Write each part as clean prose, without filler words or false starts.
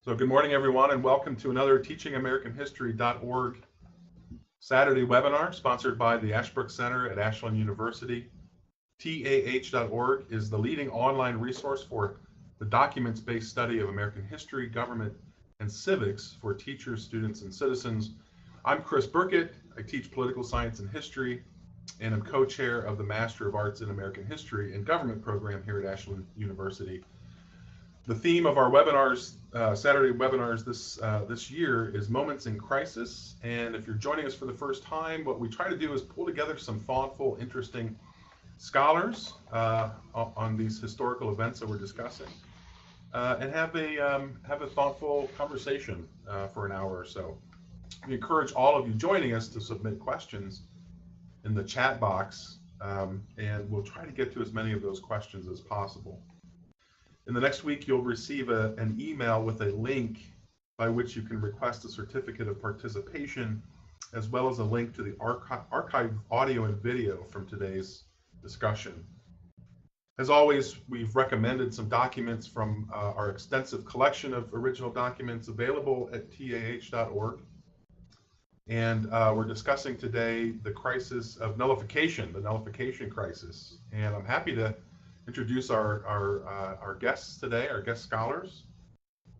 So good morning, everyone, and welcome to another teachingamericanhistory.org Saturday webinar sponsored by the Ashbrook Center at Ashland University. TAH.org is the leading online resource for the documents-based study of American history, government, and civics for teachers, students, and citizens. I'm Chris Burkett. I teach political science and history, and I'm co-chair of the Master of Arts in American History and Government program here at Ashland University. The theme of our webinars, Saturday webinars this year is Moments in Crisis. And if you're joining us for the first time, what we try to do is pull together some thoughtful, interesting scholars on these historical events that we're discussing, and have a thoughtful conversation for an hour or so. We encourage all of you joining us to submit questions in the chat box, and we'll try to get to as many of those questions as possible. In the next week, you'll receive an email with a link by which you can request a certificate of participation, as well as a link to the archived audio and video from today's discussion. As always, we've recommended some documents from our extensive collection of original documents available at TAH.org. And we're discussing today the crisis of nullification, the Nullification Crisis. And I'm happy to introduce our guests today, our guest scholars,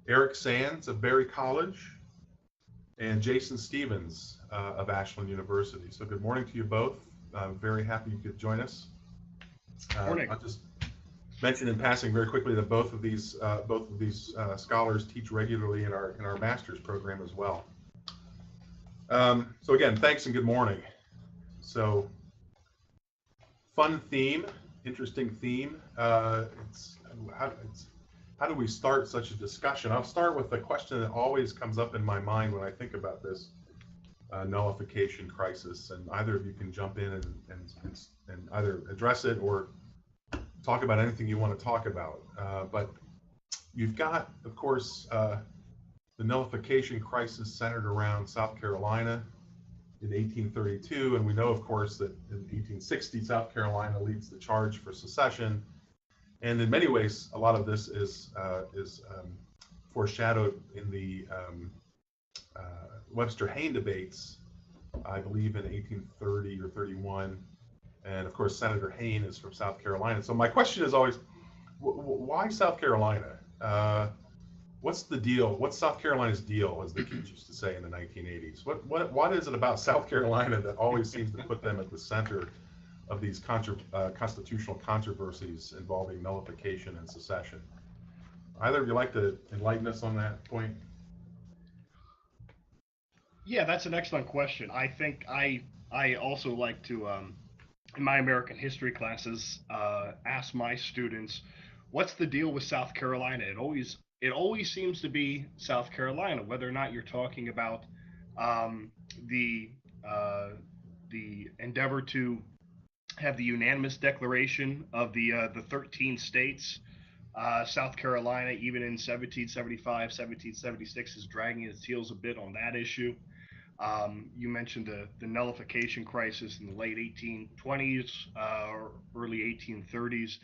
Eric Sands of Berry College and Jason Stevens of Ashland University. So good morning to you both. Very happy you could join us. Morning. I'll just mention in passing very quickly that both of these scholars teach regularly in our master's program as well. So again, thanks and good morning. So fun theme. Interesting theme. How do we start such a discussion? I'll start with a question that always comes up in my mind when I think about this nullification crisis, and either of you can jump in and either address it or talk about anything you want to talk about. But you've got, of course, the nullification crisis centered around South Carolina in 1832, and we know, of course, that in 1860, South Carolina leads the charge for secession. And in many ways, a lot of this is foreshadowed in the Webster-Hayne debates, I believe, in 1830 or 31. And of course, Senator Hayne is from South Carolina. So my question is always, why South Carolina? What's the deal? What's South Carolina's deal, as the kids used to say in the 1980s? What is it about South Carolina that always seems to put them at the center of these constitutional controversies involving nullification and secession? Either of you like to enlighten us on that point? Yeah, that's an excellent question. I think I also like to, in my American history classes, ask my students, what's the deal with South Carolina? It always seems to be South Carolina, whether or not you're talking about the endeavor to have the unanimous declaration of the 13 states. South Carolina, even in 1775, 1776, is dragging its heels a bit on that issue. You mentioned the nullification crisis in the late 1820s, early 1830s,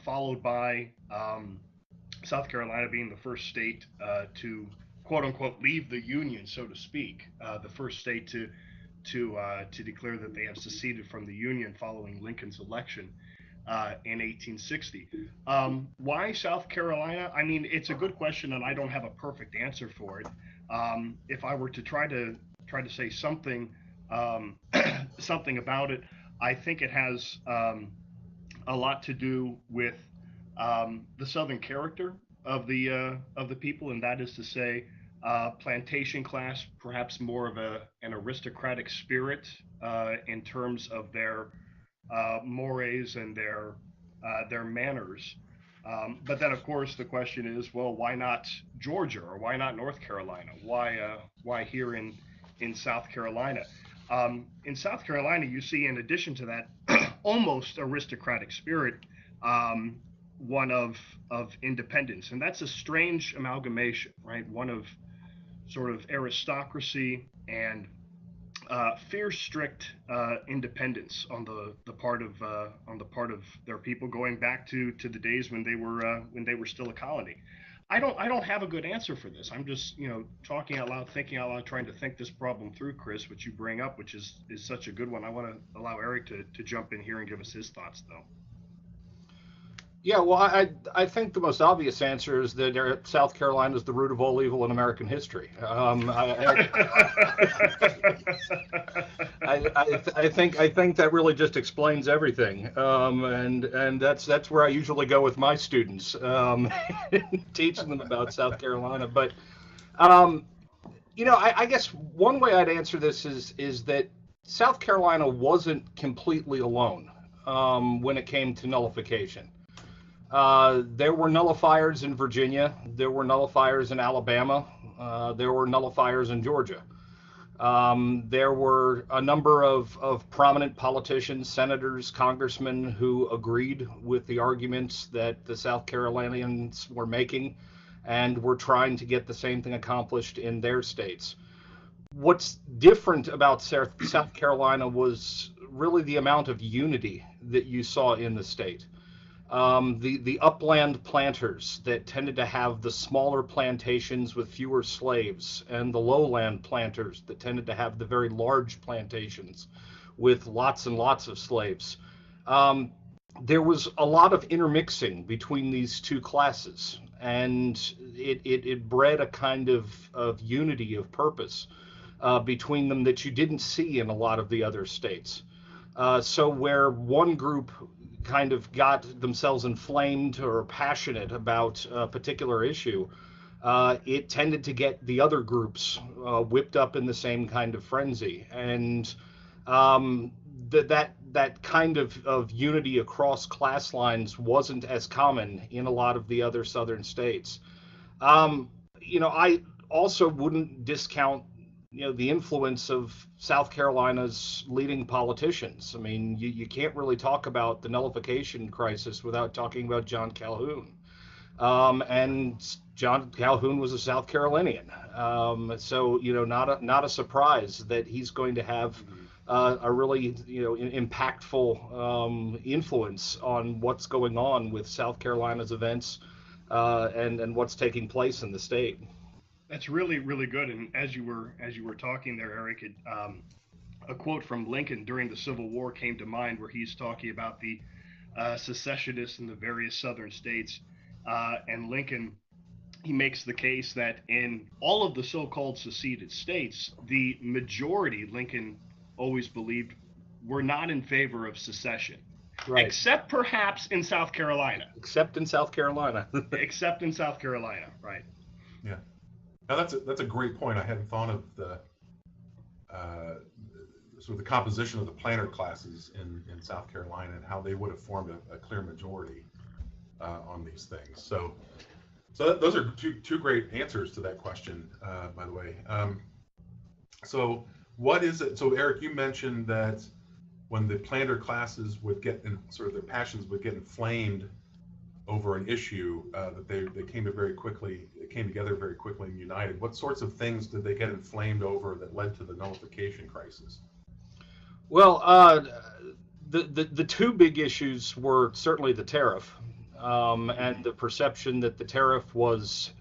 followed by South Carolina being the first state to quote unquote leave the Union, so to speak, the first state to declare that they have seceded from the Union following Lincoln's election in 1860. Why South Carolina? I mean, it's a good question, and I don't have a perfect answer for it. If I were to try to say something something about it, I think it has a lot to do with the Southern character of the people, and that is to say, plantation class, perhaps more of an aristocratic spirit in terms of their mores and their manners. But then, of course, the question is, well, why not Georgia or why not North Carolina? Why here in South Carolina? In South Carolina, you see, in addition to that almost aristocratic spirit, one of independence, and that's a strange amalgamation, right? One of sort of aristocracy and fierce, strict independence on the part of their people, going back to the days when they were still a colony. I don't have a good answer for this. I'm just talking out loud, thinking out loud, trying to think this problem through, Chris, which you bring up, which is such a good one. I want to allow Eric to jump in here and give us his thoughts, though. Yeah, well, I think the most obvious answer is that South Carolina is the root of all evil in American history. I think that really just explains everything, and that's where I usually go with my students, teaching them about South Carolina. But I guess one way I'd answer this is that South Carolina wasn't completely alone when it came to nullification. There were nullifiers in Virginia. There were nullifiers in Alabama. There were nullifiers in Georgia. There were a number of prominent politicians, senators, congressmen who agreed with the arguments that the South Carolinians were making and were trying to get the same thing accomplished in their states. What's different about South Carolina was really the amount of unity that you saw in the state. The upland planters that tended to have the smaller plantations with fewer slaves, and the lowland planters that tended to have the very large plantations with lots and lots of slaves. There was a lot of intermixing between these two classes, and it bred a kind of unity of purpose between them that you didn't see in a lot of the other states. So where one group kind of got themselves inflamed or passionate about a particular issue, it tended to get the other groups whipped up in the same kind of frenzy. And that kind of unity across class lines wasn't as common in a lot of the other southern states. I also wouldn't discount the influence of South Carolina's leading politicians. I mean, you can't really talk about the Nullification Crisis without talking about John Calhoun. And John Calhoun was a South Carolinian. So, not a surprise that he's going to have a really, impactful influence on what's going on with South Carolina's events and what's taking place in the state. That's really, really good. And as you were talking there, Eric, a quote from Lincoln during the Civil War came to mind, where he's talking about the secessionists in the various southern states. And Lincoln, he makes the case that in all of the so-called seceded states, the majority, Lincoln always believed, were not in favor of secession. Right. Except perhaps in South Carolina. Except in South Carolina. Except in South Carolina, right. Yeah. Now that's a great point. I hadn't thought of the sort of the composition of the planter classes in South Carolina and how they would have formed a clear majority on these things. So those are two great answers to that question, by the way. So what is it? So Eric, you mentioned that when the planter classes would get in, sort of their passions would get inflamed over an issue, that they came together very quickly and united. What sorts of things did they get inflamed over that led to the Nullification Crisis? Well, the two big issues were certainly the tariff, and the perception that the tariff was,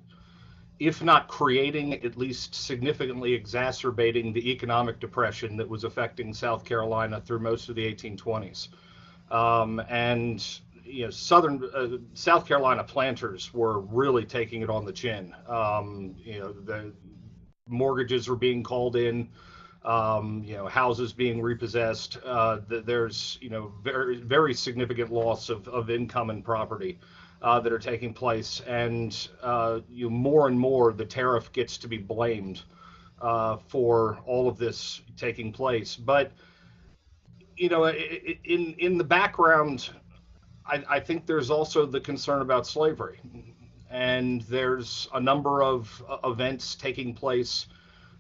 if not creating, at least significantly exacerbating the economic depression that was affecting South Carolina through most of the 1820s. And South Carolina planters were really taking it on the chin. The mortgages were being called in, houses being repossessed. There's, very, very significant loss of income and property that are taking place. And more and more, the tariff gets to be blamed for all of this taking place. But, in the background, I think there's also the concern about slavery, and there's a number of events taking place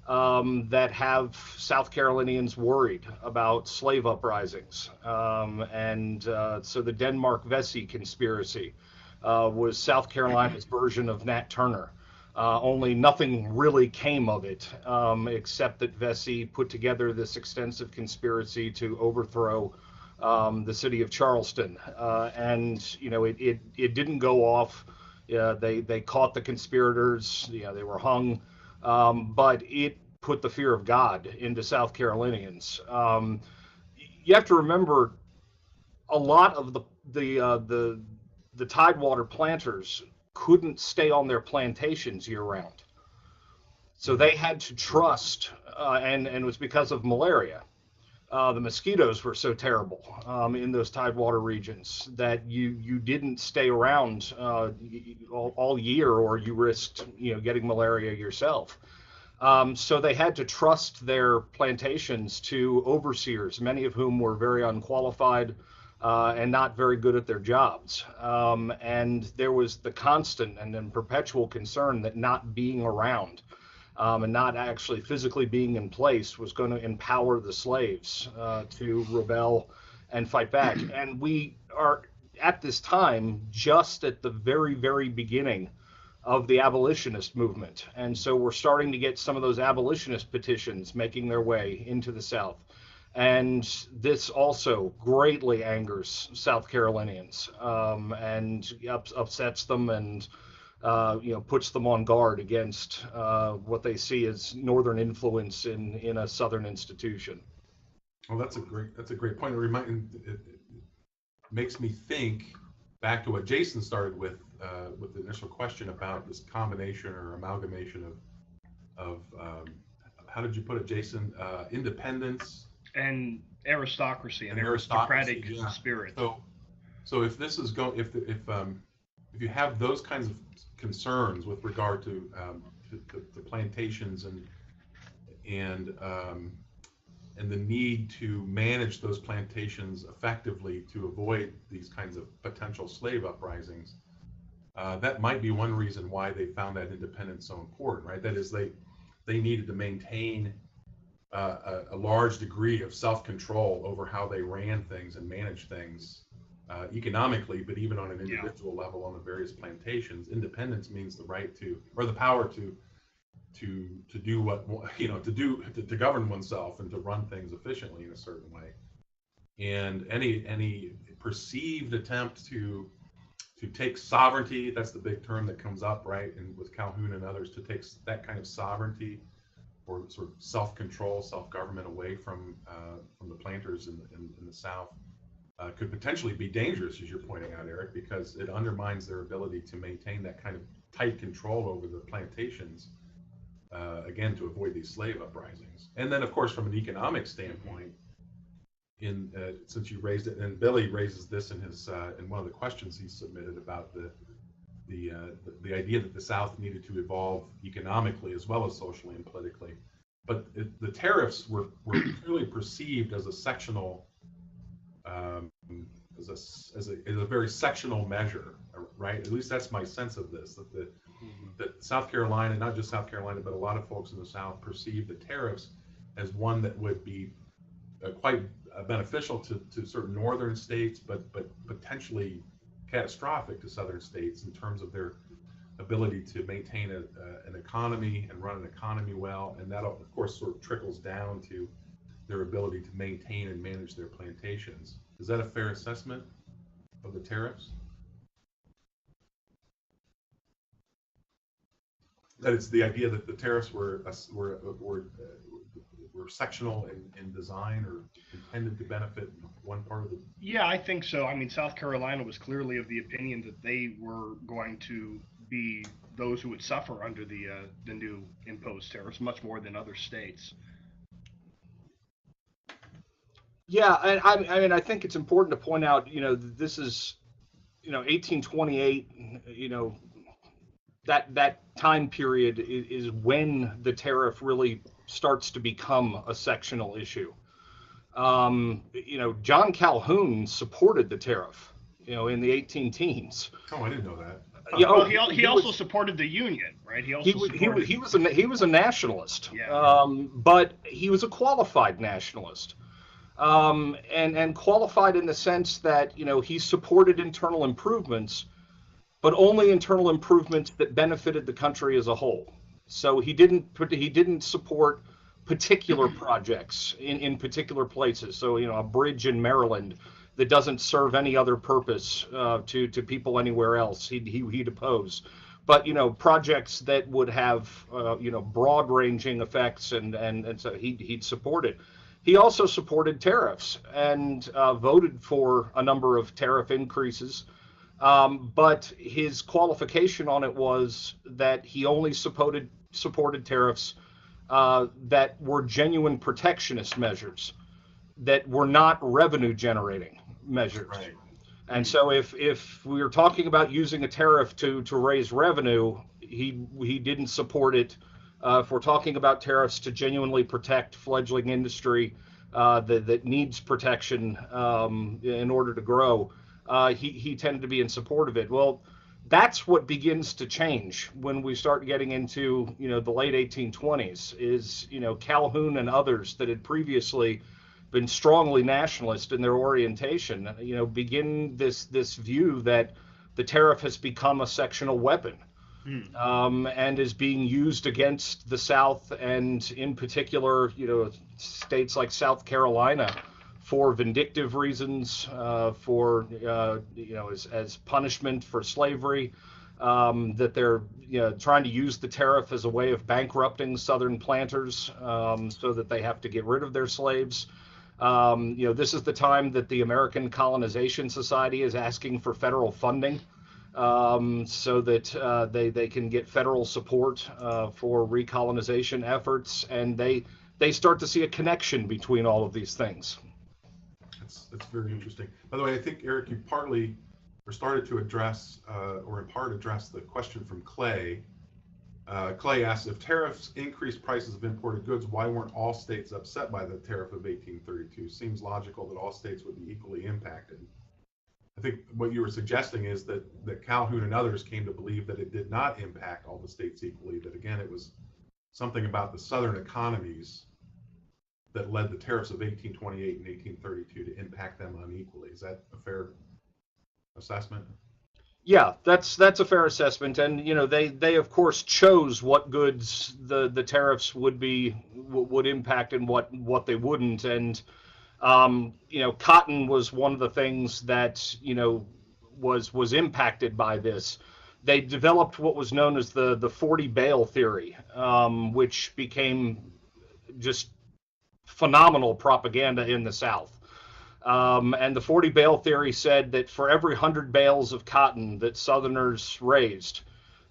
that have South Carolinians worried about slave uprisings. So the Denmark-Vesey conspiracy was South Carolina's version of Nat Turner. Only nothing really came of it, except that Vesey put together this extensive conspiracy to overthrow the city of Charleston, and it didn't go off. They caught the conspirators. They were hung, but it put the fear of God into South Carolinians. You have to remember, a lot of the Tidewater planters couldn't stay on their plantations year round, so they had to trust, and it was because of malaria. The mosquitoes were so terrible in those Tidewater regions that you didn't stay around all year, or you risked getting malaria yourself. So they had to trust their plantations to overseers, many of whom were very unqualified and not very good at their jobs. And there was the constant and then perpetual concern that not being around and not actually physically being in place was going to empower the slaves to rebel and fight back. And we are at this time just at the very, very beginning of the abolitionist movement. And so we're starting to get some of those abolitionist petitions making their way into the South. And this also greatly angers South Carolinians and upsets them, and puts them on guard against what they see as Northern influence in a Southern institution. Well, that's a great point. It makes me think back to what Jason started with the initial question about this combination or amalgamation of how did you put it, Jason? Independence and aristocracy and aristocracy, aristocratic spirit. So if this is if you have those kinds of concerns with regard to the plantations and the need to manage those plantations effectively to avoid these kinds of potential slave uprisings, that might be one reason why they found that independence so important, right? That is, they needed to maintain a large degree of self-control over how they ran things and managed things economically, but even on an individual level on the various plantations. Independence means the right to, or the power to do what to govern oneself and to run things efficiently in a certain way. And any perceived attempt to take sovereignty, that's the big term that comes up, right, and with Calhoun and others, to take that kind of sovereignty or sort of self-control, self-government away from the planters in the South could potentially be dangerous, as you're pointing out, Eric, because it undermines their ability to maintain that kind of tight control over the plantations, again, to avoid these slave uprisings. And then, of course, from an economic standpoint, since you raised it, and Billy raises this in his in one of the questions he submitted about the idea that the South needed to evolve economically as well as socially and politically. But the tariffs were clearly perceived as a sectional, as a very sectional measure, right? At least that's my sense of this, that South Carolina, not just South Carolina, but a lot of folks in the South perceived the tariffs as one that would be quite beneficial to certain northern states, but potentially catastrophic to southern states in terms of their ability to maintain an economy and run an economy well. And that, of course, sort of trickles down to their ability to maintain and manage their plantations. Is that a fair assessment of the tariffs? That it's the idea that the tariffs were sectional in design or intended to benefit one part of the... Yeah, I think so. I mean, South Carolina was clearly of the opinion that they were going to be those who would suffer under the new imposed tariffs much more than other states. Yeah, and I mean, I think it's important to point out, this is, 1828, that time period is when the tariff really starts to become a sectional issue. John Calhoun supported the tariff, in the 18 teens. Oh, I didn't know that. Well, he also supported the Union, right? He was a nationalist, yeah. But he was a qualified nationalist, and qualified in the sense that he supported internal improvements, but only internal improvements that benefited the country as a whole. So he didn't support particular projects in particular places. So, you know, a bridge in Maryland that doesn't serve any other purpose to people anywhere else, he'd oppose. But, you know, projects that would have you know, broad-ranging effects, and so he'd support it. He also supported tariffs and voted for a number of tariff increases. But his qualification on it was that he only supported tariffs that were genuine protectionist measures, that were not revenue generating measures. Right. And so if we were talking about using a tariff to raise revenue, he didn't support it. If we're talking about tariffs to genuinely protect fledgling industry that needs protection in order to grow, he tended to be in support of it. Well, that's what begins to change when we start getting into, you know, the late 1820s. Is, you know, Calhoun and others that had previously been strongly nationalist in their orientation, you know, begin this view that the tariff has become a sectional weapon, and is being used against the South, and in particular, you know, states like South Carolina, for vindictive reasons, for you know, as punishment for slavery, that they're, you know, trying to use the tariff as a way of bankrupting Southern planters, so that they have to get rid of their slaves. You know, this is the time that the American Colonization Society is asking for federal funding, so that they can get federal support for recolonization efforts, and they start to see a connection between all of these things. That's very interesting. By the way, I think, Eric, you partly or started to address, or in part address, the question from Clay. Clay asks, if tariffs increased prices of imported goods, why weren't all states upset by the tariff of 1832? Seems logical that all states would be equally impacted. I think what you were suggesting is that Calhoun and others came to believe that it did not impact all the states equally, that again, it was something about the southern economies that led the tariffs of 1828 and 1832 to impact them unequally. Is that a fair assessment? Yeah, that's a fair assessment, and you know, they of course chose what goods the tariffs would impact and what they wouldn't, and you know, cotton was one of the things that, you know, was impacted by this. They developed what was known as the 40 bale theory, which became just phenomenal propaganda in the South. And the 40 bale theory said that for every 100 bales of cotton that Southerners raised,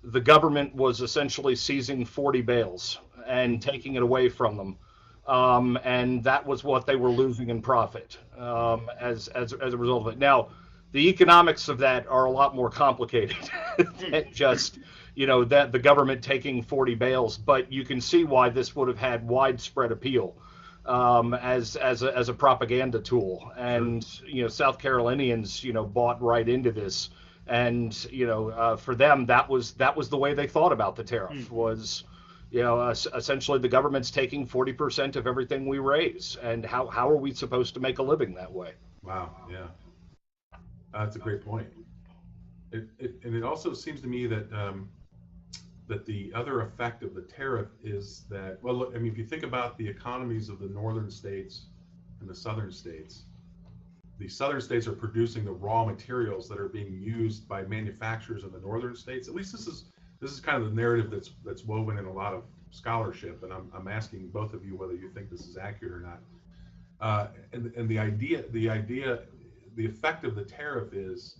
the government was essentially seizing 40 bales and taking it away from them. And that was what they were losing in profit as a result of it. Now, the economics of that are a lot more complicated than just, you know, that the government taking 40 bales, but you can see why this would have had widespread appeal as a propaganda tool. And you know, South Carolinians, you know, bought right into this, and you know, for them that was the way they thought about the tariff. Was, you know, essentially the government's taking 40% of everything we raise, and how are we supposed to make a living that way? Wow, yeah, that's a great point. And it also seems to me that that the other effect of the tariff is that, well, look, I mean, if you think about the economies of the northern states and the southern states are producing the raw materials that are being used by manufacturers in the northern states. At least this is kind of the narrative that's woven in a lot of scholarship, and I'm asking both of you whether you think this is accurate or not. And the effect of the tariff is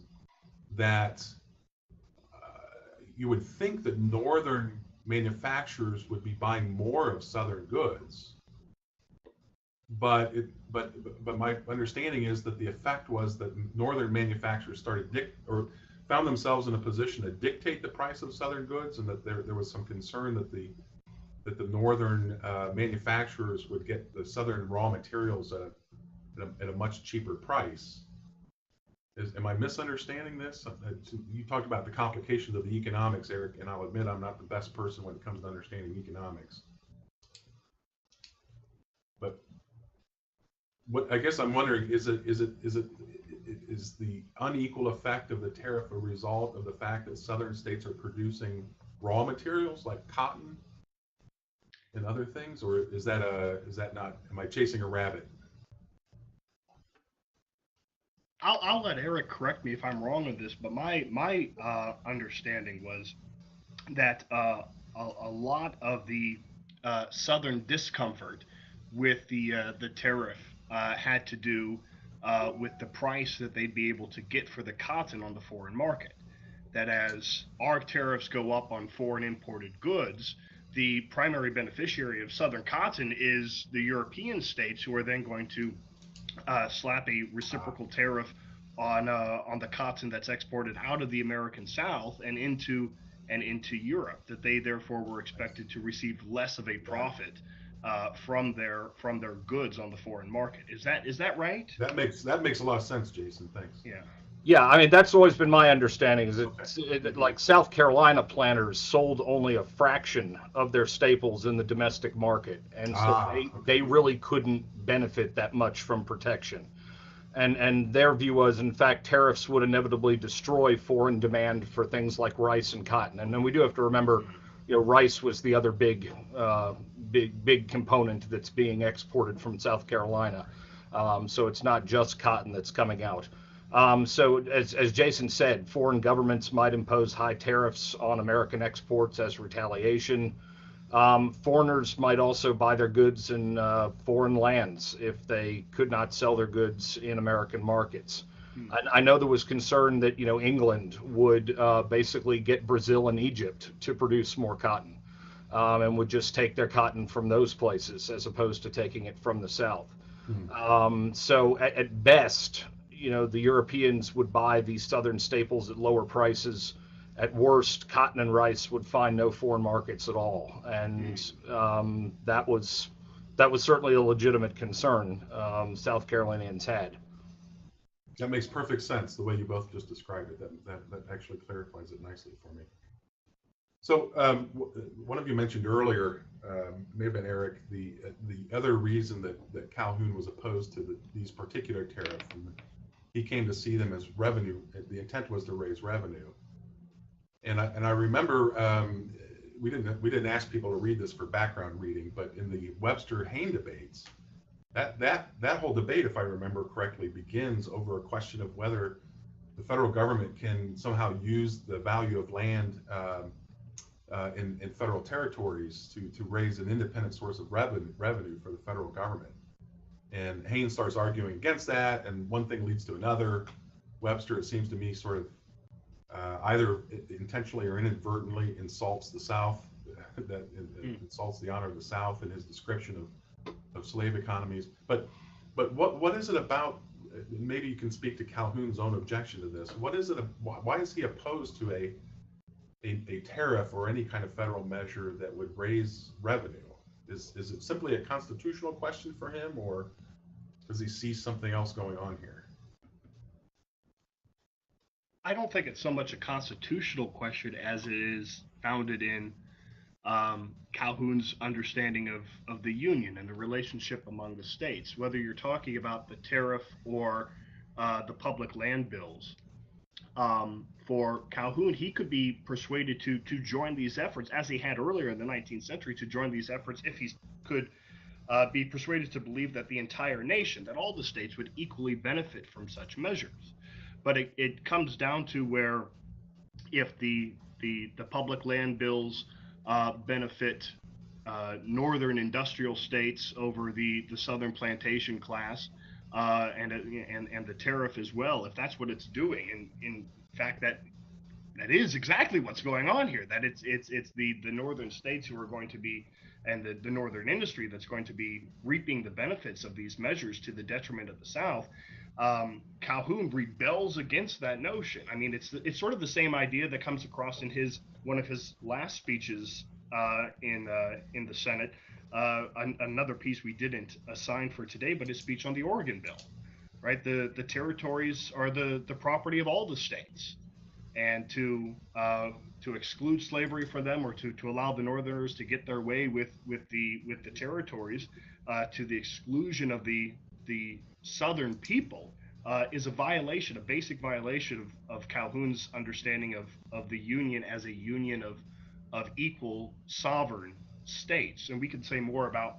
that you would think that northern manufacturers would be buying more of southern goods, but my understanding is that the effect was that northern manufacturers found themselves in a position to dictate the price of southern goods, and that there was some concern that the northern manufacturers would get the southern raw materials at a much cheaper price. Am I misunderstanding this? You talked about the complications of the economics, Eric, and I'll admit I'm not the best person when it comes to understanding economics. But what I guess I'm wondering is it is the unequal effect of the tariff a result of the fact that southern states are producing raw materials like cotton and other things, or is that not? Am I chasing a rabbit? I'll let Eric correct me if I'm wrong on this, but my understanding was that a lot of the southern discomfort with the tariff had to do with the price that they'd be able to get for the cotton on the foreign market. That as our tariffs go up on foreign imported goods, the primary beneficiary of southern cotton is the European states, who are then going to slap a reciprocal tariff on the cotton that's exported out of the American South and into Europe. That they therefore were expected to receive less of a profit from their goods on the foreign market. Is that right? That makes a lot of sense, Jason. Thanks. Yeah. Yeah, I mean, that's always been my understanding, is that Okay. like South Carolina planters sold only a fraction of their staples in the domestic market, and so they really couldn't benefit that much from protection. And their view was, in fact, tariffs would inevitably destroy foreign demand for things like rice and cotton. And then we do have to remember, rice was the other big component that's being exported from South Carolina. So it's not just cotton that's coming out. So as Jason said, foreign governments might impose high tariffs on American exports as retaliation. Foreigners might also buy their goods in foreign lands if they could not sell their goods in American markets. I know there was concern that England would basically get Brazil and Egypt to produce more cotton, and would just take their cotton from those places as opposed to taking it from the South. So at best, the Europeans would buy these southern staples at lower prices. At worst, cotton and rice would find no foreign markets at all, and that was certainly a legitimate concern South Carolinians had. That makes perfect sense, the way you both just described it. That actually clarifies it nicely for me. So one of you mentioned earlier, may have been Eric, the other reason that Calhoun was opposed to these particular tariffs. He came to see them as revenue. The intent was to raise revenue. And I remember we didn't ask people to read this for background reading, but in the Webster-Hayne debates, that whole debate, if I remember correctly, begins over a question of whether the federal government can somehow use the value of land in federal territories to raise an independent source of revenue for the federal government. And Hayne starts arguing against that, and one thing leads to another. Webster, it seems to me, sort of either intentionally or inadvertently insults the South, insults the honor of the South in his description of slave economies. But what is it about? Maybe you can speak to Calhoun's own objection to this. What is it? Why is he opposed to a tariff or any kind of federal measure that would raise revenue? Is it simply a constitutional question for him, or does he see something else going on here? I don't think it's so much a constitutional question as it is founded in Calhoun's understanding of the Union and the relationship among the states. Whether you're talking about the tariff or the public land bills, for Calhoun, he could be persuaded to join these efforts, as he had earlier in the 19th century, to join these efforts if he could be persuaded to believe that the entire nation, that all the states would equally benefit from such measures. But it comes down to where if the public land bills benefit northern industrial states over the southern plantation class, and the tariff as well, if that's what it's doing, and in fact that is exactly what's going on here, that it's the northern states who are going to be, and the northern industry that's going to be reaping the benefits of these measures to the detriment of the South. Calhoun rebels against that notion. I mean, it's sort of the same idea that comes across in one of his last speeches in the Senate. Another piece we didn't assign for today, but his speech on the Oregon Bill, right? The territories are the property of all the states, and to exclude slavery for them, or to allow the Northerners to get their way with the territories, to the exclusion of the Southern people, is a basic violation of Calhoun's understanding of the Union as a union of equal sovereign states. And we can say more about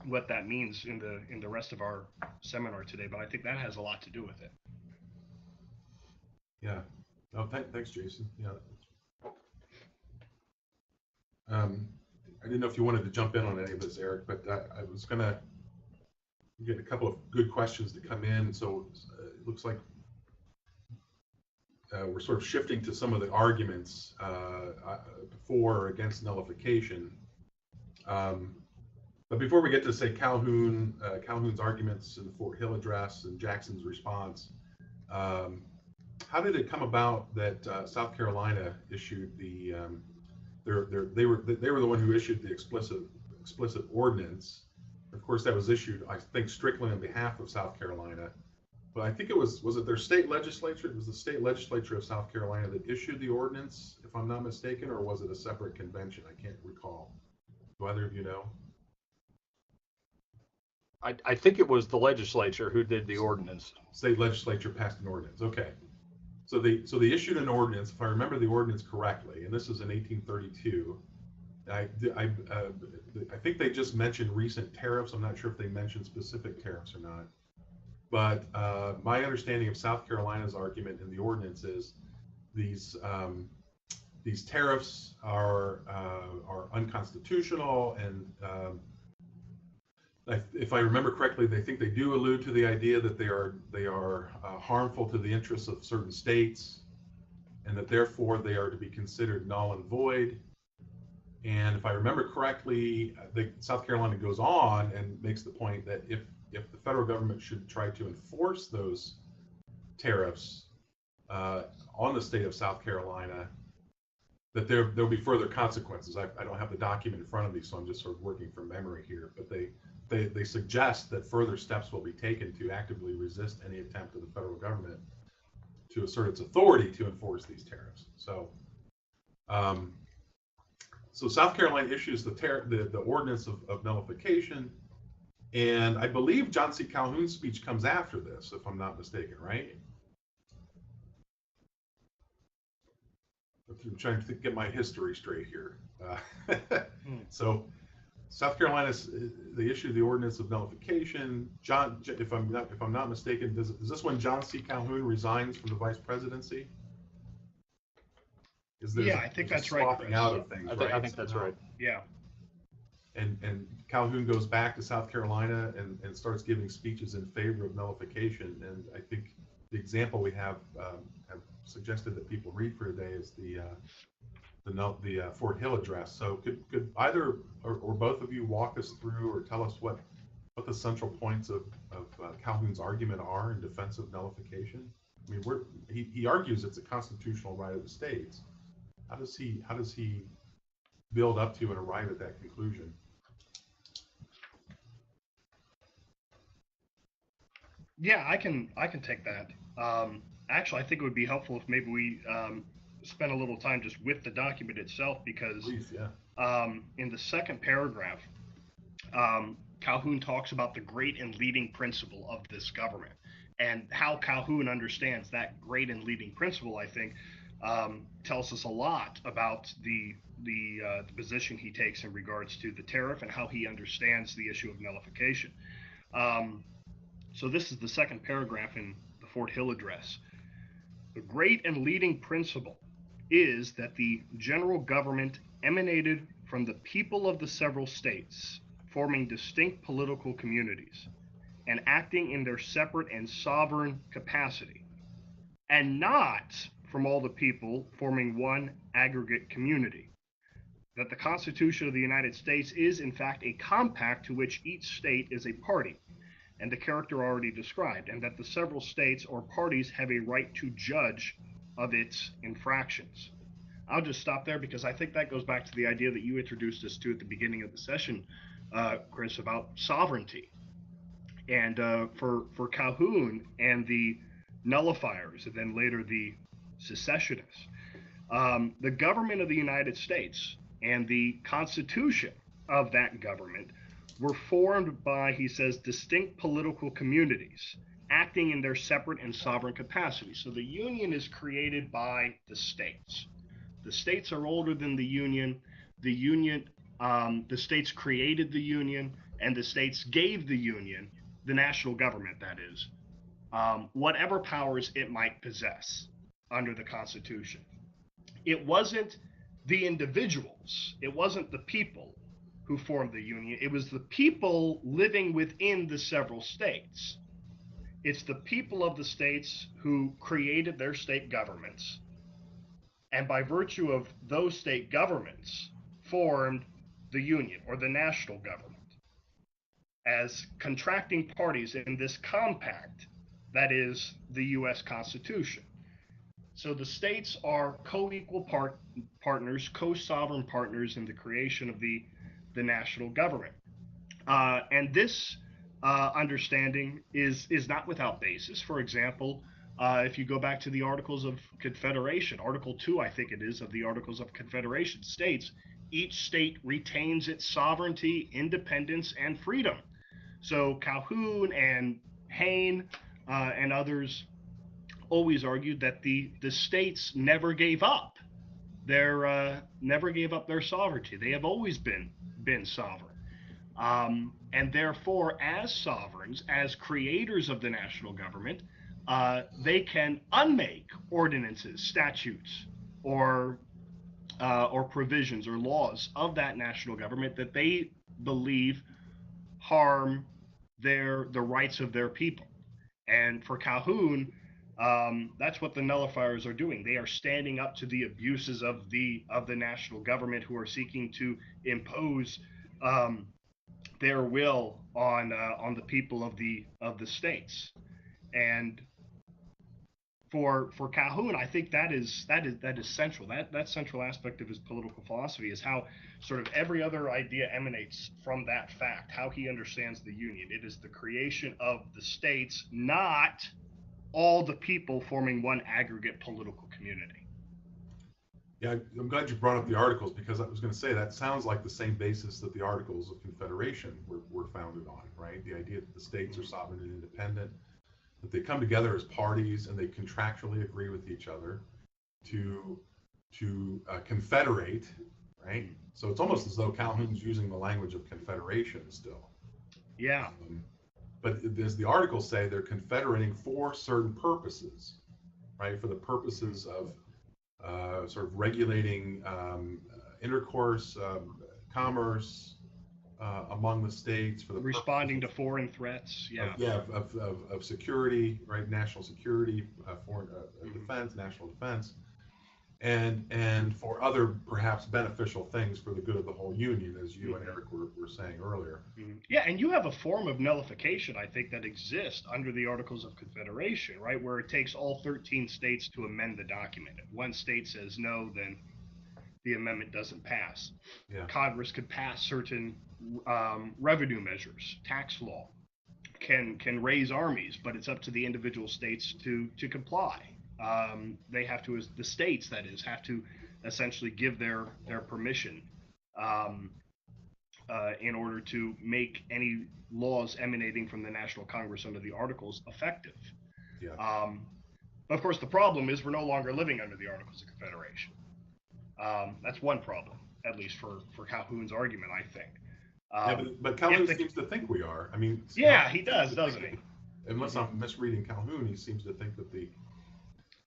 what that means in the rest of our seminar today, but I think that has a lot to do with it. Yeah. Oh, thanks, Jason. Yeah. I didn't know if you wanted to jump in on any of this, Eric, but I was going to get a couple of good questions to come in. So it looks like we're sort of shifting to some of the arguments for or against nullification. But before we get to, say, Calhoun's arguments in the Fort Hill address and Jackson's response, how did it come about that South Carolina issued the they were the one who issued the explicit ordinance? Of course, that was issued, I think, strictly on behalf of South Carolina. But I think it was it their state legislature? It was the state legislature of South Carolina that issued the ordinance, if I'm not mistaken, or was it a separate convention? I can't recall. Do either of you know? I think it was the legislature who did the ordinance. State legislature passed an ordinance. Okay. So they issued an ordinance, if I remember the ordinance correctly, and this is in 1832. I think they just mentioned recent tariffs. I'm not sure if they mentioned specific tariffs or not. But my understanding of South Carolina's argument in the ordinance is these tariffs are unconstitutional, and if I remember correctly, they think they do allude to the idea that they are harmful to the interests of certain states, and that therefore they are to be considered null and void. And if I remember correctly, South Carolina goes on and makes the point that if the federal government should try to enforce those tariffs on the state of South Carolina, that there'll be further consequences. I don't have the document in front of me, so I'm just sort of working from memory here. But they suggest that further steps will be taken to actively resist any attempt of the federal government to assert its authority to enforce these tariffs. So, so South Carolina issues the ordinance of nullification, and I believe John C. Calhoun's speech comes after this, if I'm not mistaken, right? I'm trying to get my history straight here. So, South Carolina, they issued the ordinance of nullification. If I'm not mistaken, is this when John C. Calhoun resigns from the vice presidency? Yeah, I think that's right. Swapping out of things, I think that's right. Yeah. And Calhoun goes back to South Carolina and starts giving speeches in favor of nullification. And I think the example we have suggested that people read for today is the Fort Hill address. So could either or both of you walk us through or tell us what the central points of Calhoun's argument are in defense of nullification? I mean, he argues it's a constitutional right of the states. How does he build up to and arrive at that conclusion? Yeah, I can take that. Actually, I think it would be helpful if maybe we spend a little time just with the document itself, because Please, yeah. In the second paragraph, Calhoun talks about the great and leading principle of this government, and how Calhoun understands that great and leading principle, I think, tells us a lot about the position he takes in regards to the tariff and how he understands the issue of nullification. So this is the second paragraph in the Fort Hill address. The great and leading principle is that the general government emanated from the people of the several states, forming distinct political communities, and acting in their separate and sovereign capacity, and not from all the people forming one aggregate community. That the Constitution of the United States is, in fact, a compact to which each state is a party, and the character already described, and that the several states or parties have a right to judge of its infractions. I'll just stop there, because I think that goes back to the idea that you introduced us to at the beginning of the session, Chris, about sovereignty. And for Calhoun and the nullifiers, and then later the secessionists, the government of the United States and the Constitution of that government were formed by, he says, distinct political communities acting in their separate and sovereign capacity. So the Union is created by the states. The states are older than the Union. The states created the Union, and the states gave the Union, the national government that is, whatever powers it might possess under the Constitution. It wasn't the individuals, it wasn't the people who formed the Union, it was the people living within the several states. It's the people of the states who created their state governments, and by virtue of those state governments, formed the Union or the national government as contracting parties in this compact that is the U.S. Constitution. So the states are co-equal partners, co-sovereign partners in the creation of the national government. And this understanding is not without basis. For example, if you go back to the Articles of Confederation, Article 2, I think it is, of the Articles of Confederation states, each state retains its sovereignty, independence, and freedom. So Calhoun and Hayne and others always argued that the states never gave up their sovereignty. They have always been sovereign, and therefore, as sovereigns, as creators of the national government, they can unmake ordinances, statutes, or provisions or laws of that national government that they believe harm the rights of their people. And for Calhoun, that's what the nullifiers are doing. They are standing up to the abuses of the national government, who are seeking to impose their will on the people of the states. And for Calhoun, I think that is central. That central aspect of his political philosophy is how sort of every other idea emanates from that fact, how he understands the Union. It is the creation of the states, not all the people forming one aggregate political community. Yeah, I'm glad you brought up the Articles, because I was going to say that sounds like the same basis that the Articles of Confederation were founded on, right? The idea that the states are sovereign and independent, that they come together as parties and they contractually agree with each other to confederate, right? So it's almost as though Calhoun's using the language of confederation still. Yeah. But as the Articles say, they're confederating for certain purposes, right? For the purposes of sort of regulating intercourse, commerce among the states, for the responding to foreign threats, of security, right? National security, foreign defense, national defense, and for other perhaps beneficial things for the good of the whole Union, as you and Eric were saying earlier. Yeah, and you have a form of nullification, I think, that exists under the Articles of Confederation, right, where it takes all 13 states to amend the document. If one state says no, then the amendment doesn't pass. Yeah. Congress could pass certain revenue measures, tax law, can raise armies, but it's up to the individual states to comply. They have to, the states, that is, have to essentially give their permission in order to make any laws emanating from the National Congress under the Articles effective. Yeah. But of course, the problem is we're no longer living under the Articles of Confederation. That's one problem, at least for Calhoun's argument, I think. But Calhoun seems to think we are. I mean, yeah, he does, doesn't he? Unless I'm misreading Calhoun, he seems to think that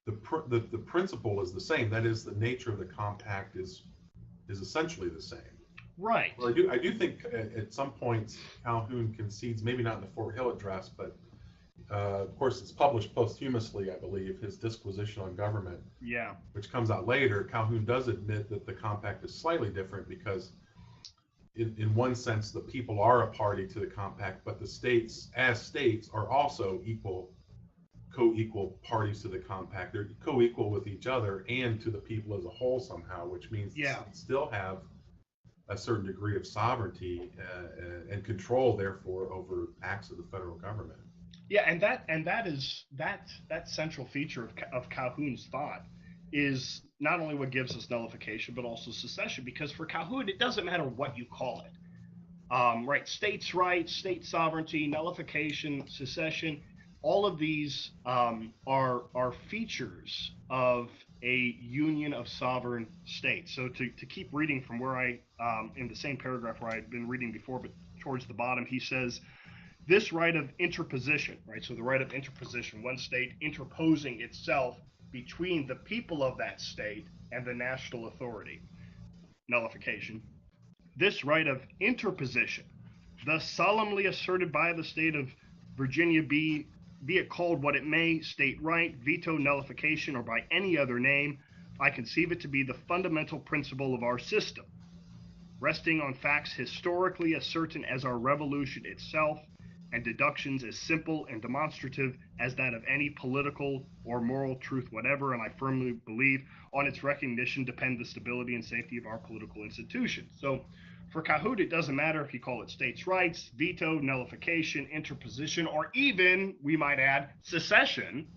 the principle is the same. That is, the nature of the compact is essentially the same. Right. Well, I do think at some points Calhoun concedes, maybe not in the Fort Hill address, but of course it's published posthumously, I believe, his Disquisition on Government, which comes out later. Calhoun does admit that the compact is slightly different because in one sense the people are a party to the compact, but the states, as states, are also co-equal parties to the compact. They're co-equal with each other and to the people as a whole somehow, which means the states still have a certain degree of sovereignty and control, therefore, over acts of the federal government. Yeah, and that central feature of Calhoun's thought is not only what gives us nullification, but also secession, because for Calhoun, it doesn't matter what you call it. Right, states' rights, state sovereignty, nullification, secession, all of these are features of a union of sovereign states. So to keep reading from where I, in the same paragraph where I'd been reading before, but towards the bottom, he says, this right of interposition, right? So the right of interposition, one state interposing itself between the people of that state and the national authority, nullification. This right of interposition, thus solemnly asserted by the state of Virginia, be it called what it may, state right, veto, nullification, or by any other name, I conceive it to be the fundamental principle of our system, resting on facts historically as certain as our Revolution itself, and deductions as simple and demonstrative as that of any political or moral truth whatever, and I firmly believe on its recognition depend the stability and safety of our political institutions. So for Calhoun, it doesn't matter if you call it states' rights, veto, nullification, interposition, or even, we might add, secession.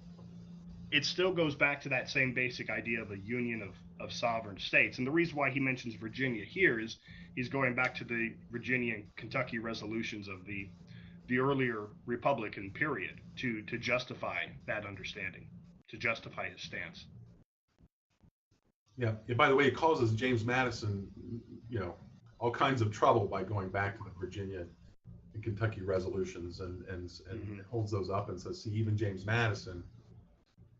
It still goes back to that same basic idea of a union of sovereign states. And the reason why he mentions Virginia here is he's going back to the Virginia and Kentucky resolutions of the earlier Republican period to justify that understanding, to justify his stance. Yeah. By the way, it causes James Madison, all kinds of trouble by going back to the Virginia and Kentucky resolutions and holds those up and says, see, even James Madison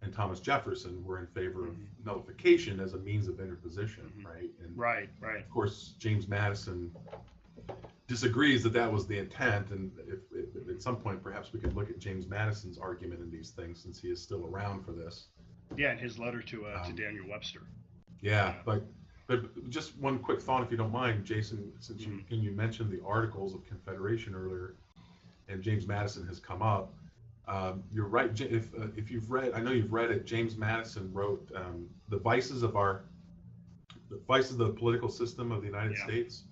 and Thomas Jefferson were in favor of nullification as a means of interposition, right? And right. Of course, James Madison disagrees that was the intent, and if at some point perhaps we could look at James Madison's argument in these things, since he is still around for this. Yeah, in his letter to Daniel Webster. Yeah, but just one quick thought, if you don't mind, Jason, since you mentioned the Articles of Confederation earlier, and James Madison has come up. You're right. If you've read, I know you've read it. James Madison wrote the vices of the political system of the United States.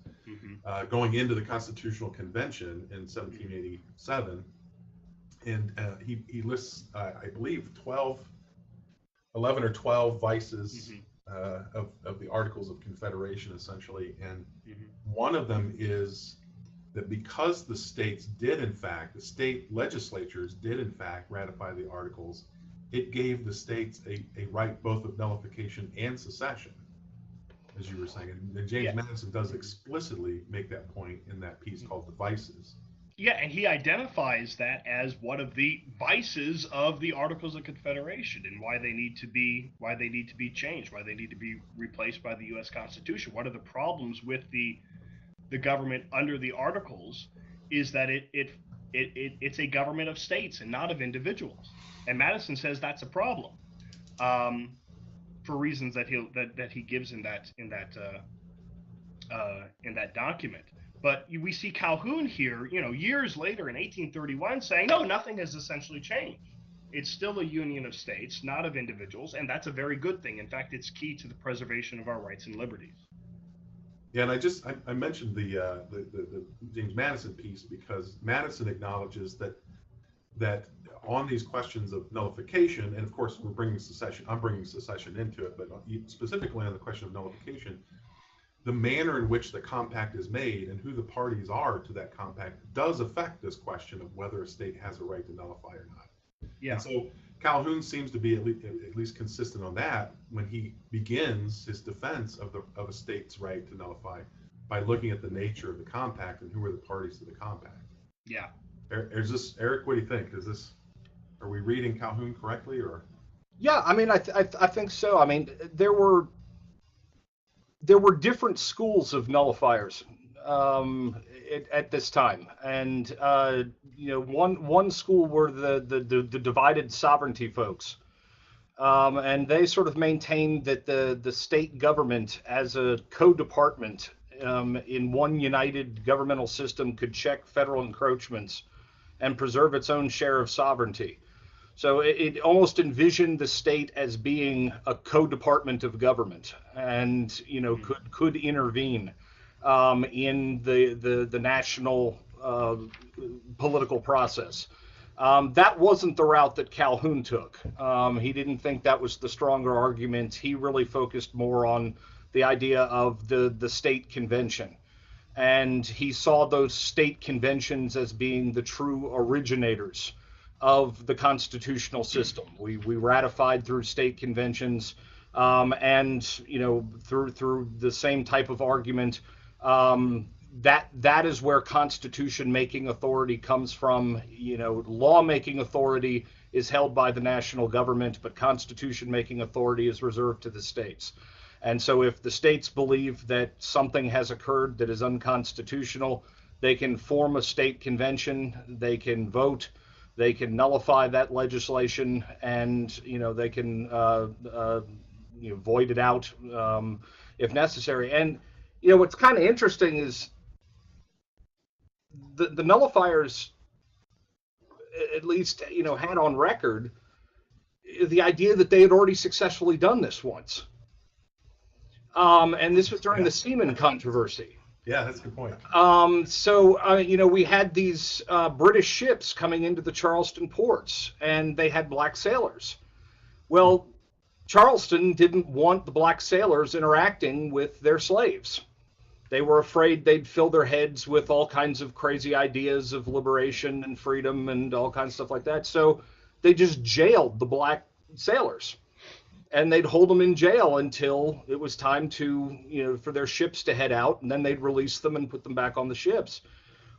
Going into the Constitutional Convention in 1787, and he lists, I believe, 11 or 12 vices of the Articles of Confederation, essentially, and one of them is that because the states did, in fact, the state legislatures did, in fact, ratify the Articles, it gave the states a right both of nullification and secession, as you were saying. And James Madison does explicitly make that point in that piece called The Vices. Yeah, and he identifies that as one of the vices of the Articles of Confederation, and why they need to be changed, why they need to be replaced by the U.S. Constitution. One of the problems with the government under the Articles is that it's a government of states and not of individuals. And Madison says that's a problem, for reasons that he gives in that document. But we see Calhoun here, years later in 1831, saying, no, nothing has essentially changed. It's still a union of states, not of individuals, and that's a very good thing. In fact, it's key to the preservation of our rights and liberties. Yeah, and I mentioned the James Madison piece because Madison acknowledges that on these questions of nullification, and of course I'm bringing secession into it, but specifically on the question of nullification, the manner in which the compact is made and who the parties are to that compact does affect this question of whether a state has a right to nullify or not. Yeah. And so Calhoun seems to be at least consistent on that when he begins his defense of a state's right to nullify by looking at the nature of the compact and who are the parties to the compact. Yeah. Eric, what do you think? Are we reading Calhoun correctly, or? Yeah, I mean, I think so. I mean, there were different schools of nullifiers at this time, and one school were the divided sovereignty folks, and they sort of maintained that the state government as a co-department in one united governmental system could check federal encroachments and preserve its own share of sovereignty. So it almost envisioned the state as being a co-department of government, and could intervene in the national political process. That wasn't the route that Calhoun took. He didn't think that was the stronger argument. He really focused more on the idea of the state convention, and he saw those state conventions as being the true originators of the constitutional system. We ratified through state conventions, and through the same type of argument, that is where constitution making authority comes from. Lawmaking authority is held by the national government, but constitution making authority is reserved to the states. And so if the states believe that something has occurred that is unconstitutional, they can form a state convention, they can vote, they can nullify that legislation, and they can void it out if necessary. And what's kind of interesting is the nullifiers, at least had on record the idea that they had already successfully done this once. And this was during the Seaman controversy. Yeah, that's a good point. We had these British ships coming into the Charleston ports, and they had black sailors. Well, Charleston didn't want the black sailors interacting with their slaves. They were afraid they'd fill their heads with all kinds of crazy ideas of liberation and freedom and all kinds of stuff like that. So they just jailed the black sailors. And they'd hold them in jail until it was time to, for their ships to head out, and then they'd release them and put them back on the ships.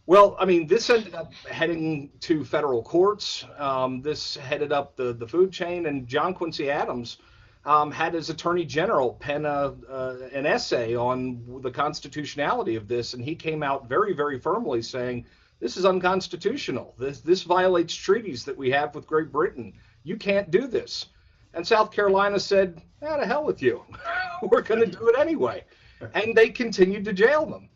Well, this ended up heading to federal courts. This headed up the food chain, and John Quincy Adams had his attorney general pen an essay on the constitutionality of this, and he came out very, very firmly saying, this is unconstitutional. This violates treaties that we have with Great Britain. You can't do this. And South Carolina said, to hell with you. We're going to do it anyway. And they continued to jail them.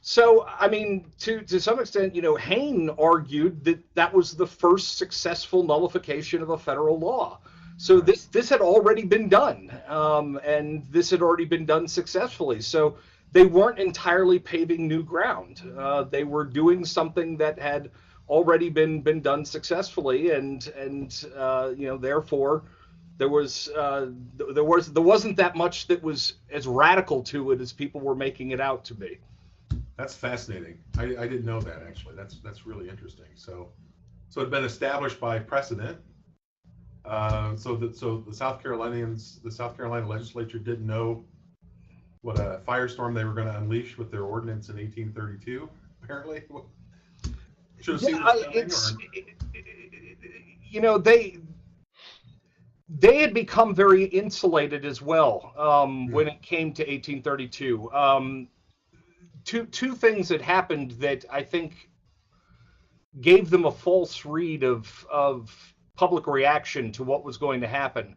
So, to some extent, Hayne argued that was the first successful nullification of a federal law. So this had already been done, and this had already been done successfully. So they weren't entirely paving new ground. They were doing something that had already been done successfully, and therefore, there wasn't that much that was as radical to it as people were making it out to be. That's fascinating. I didn't know that, actually. That's really interesting. So it had been established by precedent. So the South Carolina legislature didn't know what a firestorm they were going to unleash with their ordinance in 1832. Apparently, should have seen this They had become very insulated as well when it came to 1832. Two things that happened that I think gave them a false read of public reaction to what was going to happen.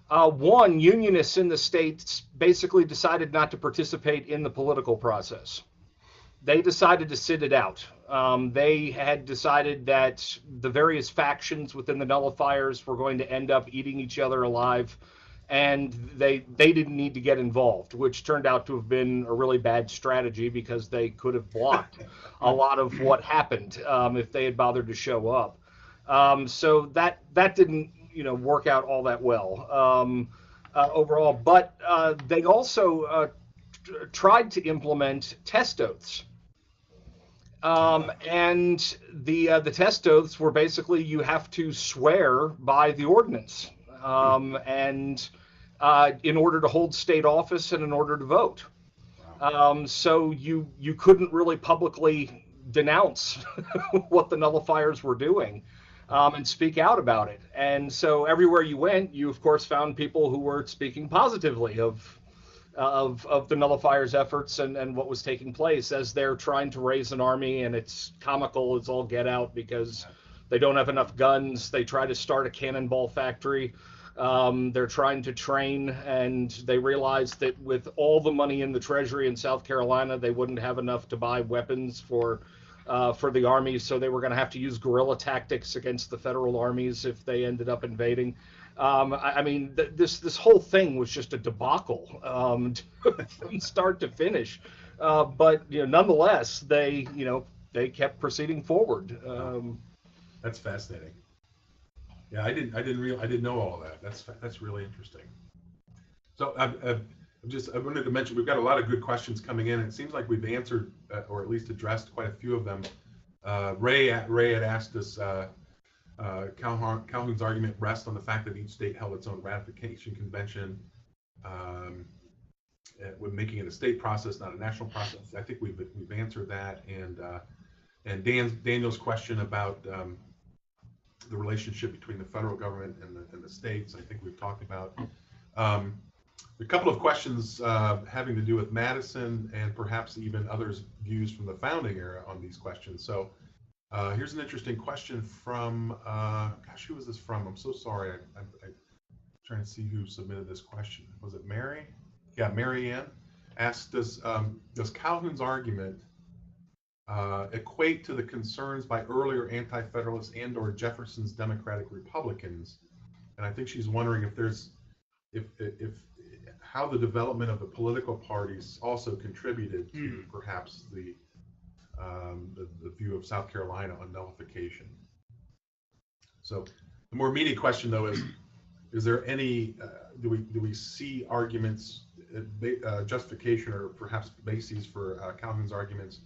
One, Unionists in the states basically decided not to participate in the political process. They decided to sit it out. They had decided that the various factions within the nullifiers were going to end up eating each other alive, and they didn't need to get involved, which turned out to have been a really bad strategy because they could have blocked a lot of what happened if they had bothered to show up. So that didn't work out all that well overall. But they also tried to implement test oaths. And the test oaths were basically you have to swear by the ordinance and in order to hold state office and in order to vote. So you couldn't really publicly denounce what the nullifiers were doing and speak out about it. And so everywhere you went, you of course found people who were speaking positively of the nullifiers' efforts and what was taking place as they're trying to raise an army, and it's comical as all get out because they don't have enough guns. They try to start a cannonball factory. They're trying to train, and they realize that with all the money in the treasury in South Carolina, they wouldn't have enough to buy weapons for the army, so they were going to have to use guerrilla tactics against the federal armies if they ended up invading. This whole thing was just a debacle from start to finish. But nonetheless, they kept proceeding forward. That's fascinating. Yeah, I didn't know all of that. That's really interesting. So I wanted to mention we've got a lot of good questions coming in. It seems like we've answered or at least addressed quite a few of them. Ray had asked us Calhoun's argument rests on the fact that each state held its own ratification convention, with making it a state process, not a national process. I think we've answered that, and Daniel's question about the relationship between the federal government and the states, I think we've talked about. A couple of questions having to do with Madison and perhaps even others' views from the founding era on these questions. So here's an interesting question from, gosh, who was this from? I'm so sorry. I'm trying to see who submitted this question. Was it Mary? Yeah, Mary Ann asked, does Calhoun's argument equate to the concerns by earlier anti-federalists and or Jefferson's Democratic Republicans? And I think she's wondering if how the development of the political parties also contributed to perhaps the view of South Carolina on nullification. So the more immediate question, though, is there any do we see arguments, justification, or perhaps bases for Calhoun's arguments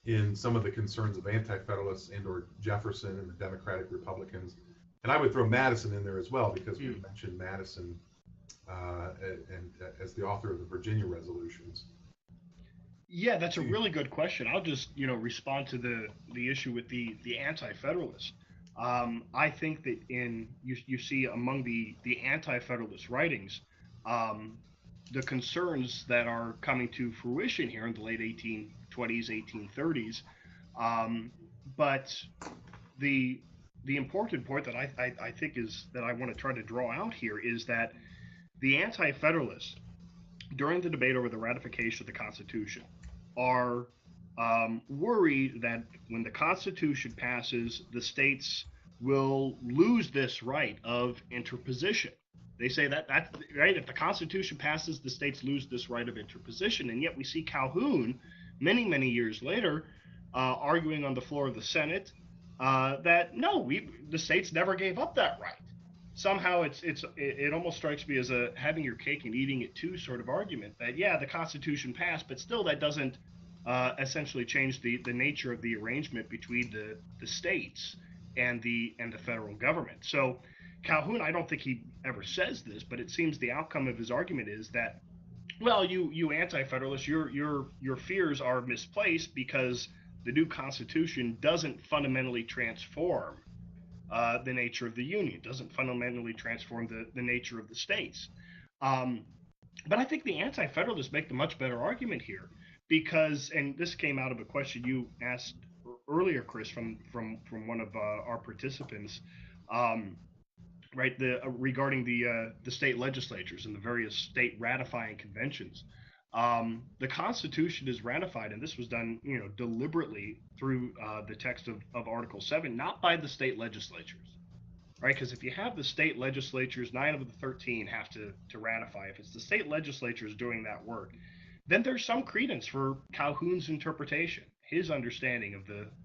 in some of the concerns of anti-federalists and or Jefferson and the Democratic Republicans? And I would throw Madison in there as well, because we mentioned Madison and as the author of the Virginia resolutions. Yeah, that's a really good question. I'll just respond to the issue with the anti-federalists. I think that you see among the anti-federalist writings, the concerns that are coming to fruition here in the late 1820s, 1830s. But the important point that I think is that I want to try to draw out here is that the anti-federalists, during the debate over the ratification of the Constitution, are worried that when the Constitution passes, the states will lose this right of interposition. They say that's right. If the Constitution passes, the states lose this right of interposition. And yet we see Calhoun, many, many years later, arguing on the floor of the Senate that no, the states never gave up that right. Somehow it almost strikes me as a having your cake and eating it too sort of argument, that yeah, the Constitution passed, but still that doesn't essentially change the nature of the arrangement between the states and the federal government. So Calhoun, I don't think he ever says this, but it seems the outcome of his argument is that, well, you anti-federalists, your fears are misplaced because the new Constitution doesn't fundamentally transform the nature of the Union, doesn't fundamentally transform the nature of the states. But I think the anti-federalists make the much better argument here because, and this came out of a question you asked earlier, Chris, from one of our participants, right? Regarding the state legislatures and the various state ratifying conventions. The Constitution is ratified, and this was done, deliberately through the text of Article 7, not by the state legislatures, right? Because if you have the state legislatures, 9 of the 13 have to ratify. If it's the state legislatures doing that work, then there's some credence for Calhoun's interpretation, his understanding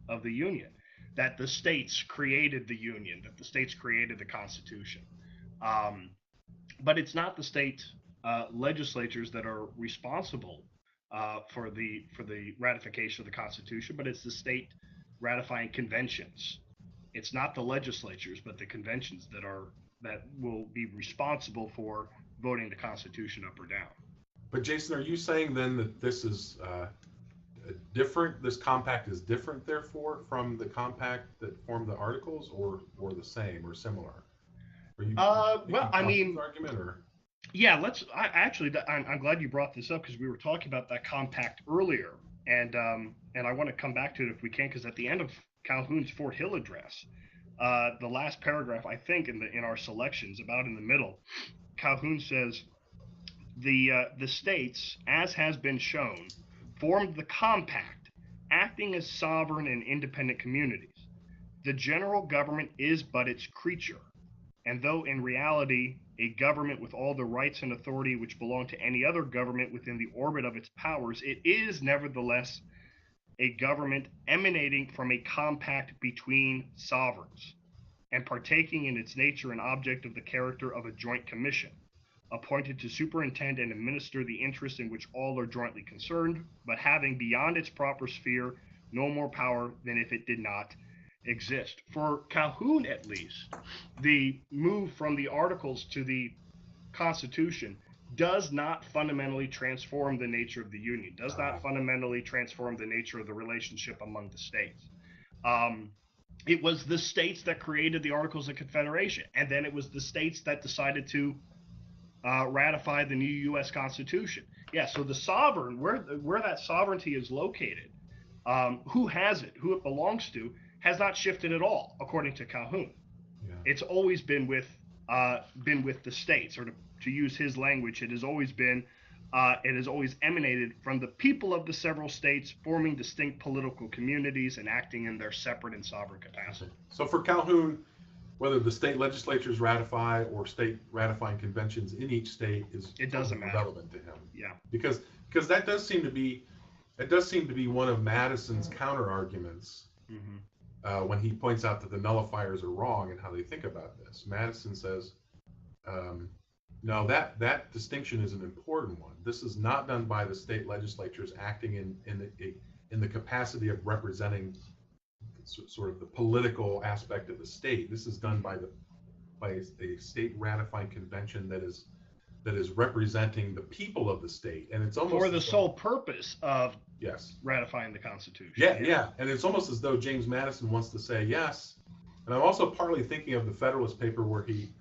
of the Union, that the states created the Union, that the states created the Constitution. But it's not the state legislatures that are responsible for the ratification of the Constitution, but it's the state ratifying conventions. It's not the legislatures, but the conventions that will be responsible for voting the Constitution up or down. But Jason, are you saying then that this is different? This compact is different, therefore, from the compact that formed the Articles, or the same or similar? Well, I mean, argument or? Yeah, I'm glad you brought this up because we were talking about that compact earlier, and I want to come back to it if we can, because at the end of Calhoun's Fort Hill address, the last paragraph, I think, in our selections, about in the middle, Calhoun says, the states, as has been shown, formed the compact, acting as sovereign and independent communities. The general government is but its creature, and though in reality a government with all the rights and authority which belong to any other government within the orbit of its powers, it is nevertheless a government emanating from a compact between sovereigns, and partaking in its nature and object of the character of a joint commission, appointed to superintend and administer the interests in which all are jointly concerned, but having beyond its proper sphere no more power than if it did not, exist. For Calhoun, at least, the move from the Articles to the Constitution does not fundamentally transform the nature of the Union, does not fundamentally transform the nature of the relationship among the states. It was the states that created the Articles of Confederation, and then it was the states that decided to ratify the new U.S. Constitution. Yeah, so the sovereign, where that sovereignty is located, who has it, who it belongs to, has not shifted at all, according to Calhoun. Yeah. It's always been with the states, or to use his language, it has always emanated from the people of the several states, forming distinct political communities and acting in their separate and sovereign capacity. So for Calhoun, whether the state legislatures ratify or state ratifying conventions in each state it doesn't matter. Relevant to him. Yeah. Because that does seem to be one of Madison's counter arguments. Mm-hmm. When he points out that the nullifiers are wrong and how they think about this. Madison says, no, that distinction is an important one. This is not done by the state legislatures acting in the capacity of representing sort of the political aspect of the state. This is done by a state ratifying convention that is representing the people of the state, and it's almost for the sole purpose of ratifying the Constitution. Yeah, and it's almost as though James Madison wants to say yes. And I'm also partly thinking of the Federalist paper where he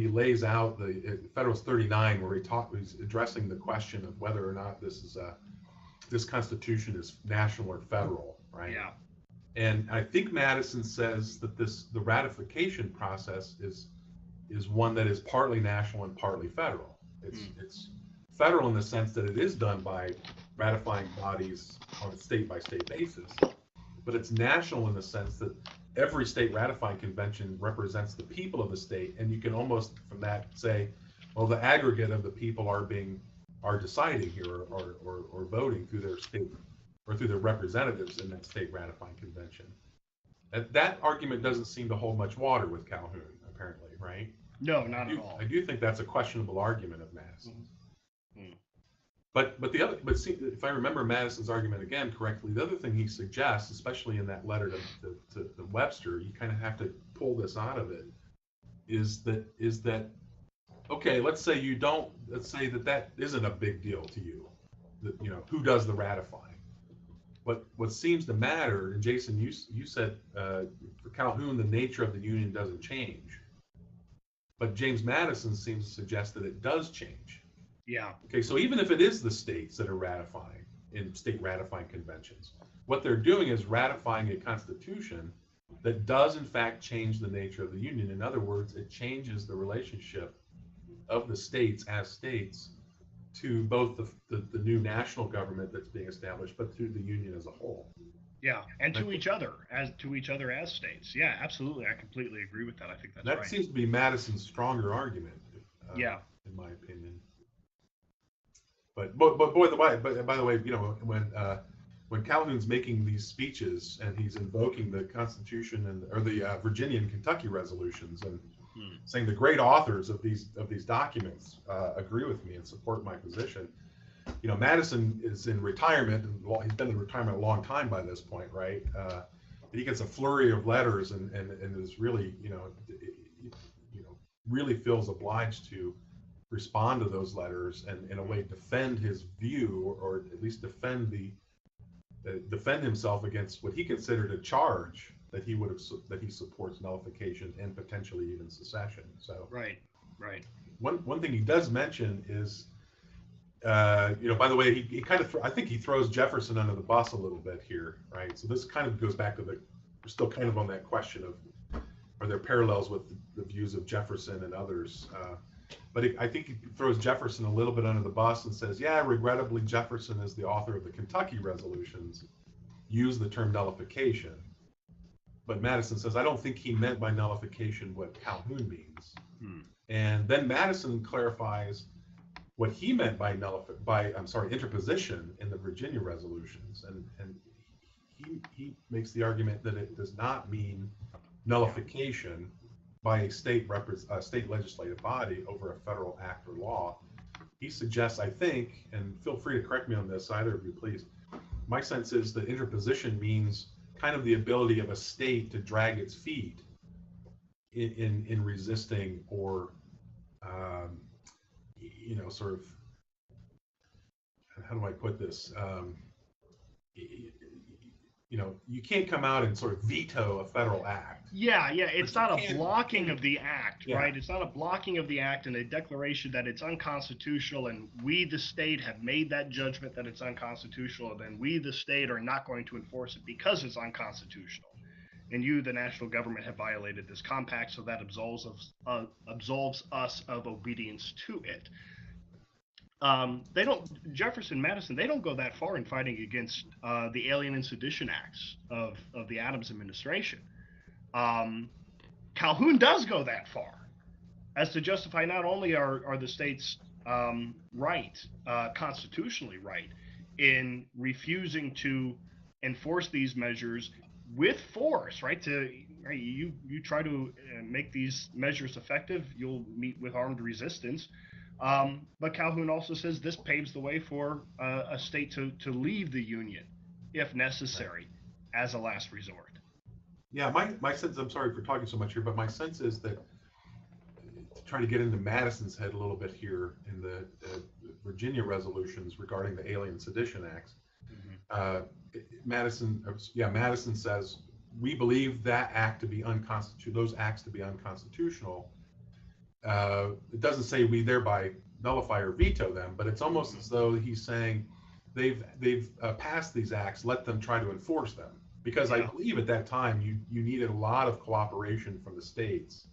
lays out the Federalist 39, where he's addressing the question of whether or not this Constitution is national or federal, right? Yeah. And I think Madison says that the ratification process is one that is partly national and partly federal. It's federal in the sense that it is done by ratifying bodies on a state-by-state basis, but it's national in the sense that every state ratifying convention represents the people of the state, and you can almost from that say, well, the aggregate of the people are deciding here or voting through their state or through their representatives in that state ratifying convention. That argument doesn't seem to hold much water with Calhoun, apparently, right? No, not at all. I do think that's a questionable argument of Madison's. Mm-hmm. But see, if I remember Madison's argument again correctly, the other thing he suggests, especially in that letter to Webster, you kind of have to pull this out of it, is that okay, let's say that isn't a big deal to you, that, who does the ratifying. But what seems to matter, and Jason, you said for Calhoun, the nature of the Union doesn't change. But James Madison seems to suggest that it does change. Yeah. Okay, so even if it is the states that are ratifying in state ratifying conventions, what they're doing is ratifying a constitution that does in fact change the nature of the Union. In other words, it changes the relationship of the states as states to both the new national government that's being established, but to the Union as a whole. Yeah, and to each other as states. Yeah, absolutely. I completely agree with that. I think that's right. That seems to be Madison's stronger argument. In my opinion. But by the way, when Calhoun's making these speeches and he's invoking the Constitution or the Virginia and Kentucky resolutions and saying the great authors of these documents agree with me and support my position. Madison is in retirement, and he's been in retirement a long time by this point, right? He gets a flurry of letters and is really, really feels obliged to respond to those letters and in a way defend his view, or at least defend himself against what he considered a charge that he supports nullification and potentially even secession. So right. One thing he does mention is, by the way, he kind of I think he throws Jefferson under the bus a little bit here, right? So this kind of goes back to we're still kind of on that question of are there parallels with the views of Jefferson and others. But I think he throws Jefferson a little bit under the bus and says, yeah, regrettably, Jefferson, as the author of the Kentucky resolutions, used the term nullification. But Madison says, I don't think he meant by nullification what Calhoun means. And then Madison clarifies what he meant by interposition in the Virginia resolutions. And he makes the argument that it does not mean nullification by a state legislative body over a federal act or law. He suggests, I think, and feel free to correct me on this, either of you, please. My sense is that interposition means kind of the ability of a state to drag its feet in resisting or sort of, how do I put this? You can't come out and sort of veto a federal act. Yeah, it's But not you a can- blocking of the act, Yeah. right? It's not a blocking of the act and a declaration that it's unconstitutional, and we, the state, have made that judgment that it's unconstitutional, and then we, the state, are not going to enforce it because it's unconstitutional. And you, the national government, have violated this compact, so that absolves us of obedience to it. Jefferson, Madison, they don't go that far in fighting against the Alien and Sedition Acts of the Adams administration. Calhoun does go that far as to justify not only are the states constitutionally right, in refusing to enforce these measures with force, right? You try to make these measures effective, you'll meet with armed resistance. But Calhoun also says this paves the way for a state to leave the Union, if necessary, as a last resort. Yeah, my sense, I'm sorry for talking so much here, but my sense is that, trying to get into Madison's head a little bit here, in the Virginia resolutions regarding the Alien Sedition Acts, Madison says, we believe that act to be unconstitutional, those acts to be unconstitutional. It doesn't say we thereby nullify or veto them, but it's almost as though he's saying they've passed these acts, let them try to enforce them. Because I believe at that time you needed a lot of cooperation from the states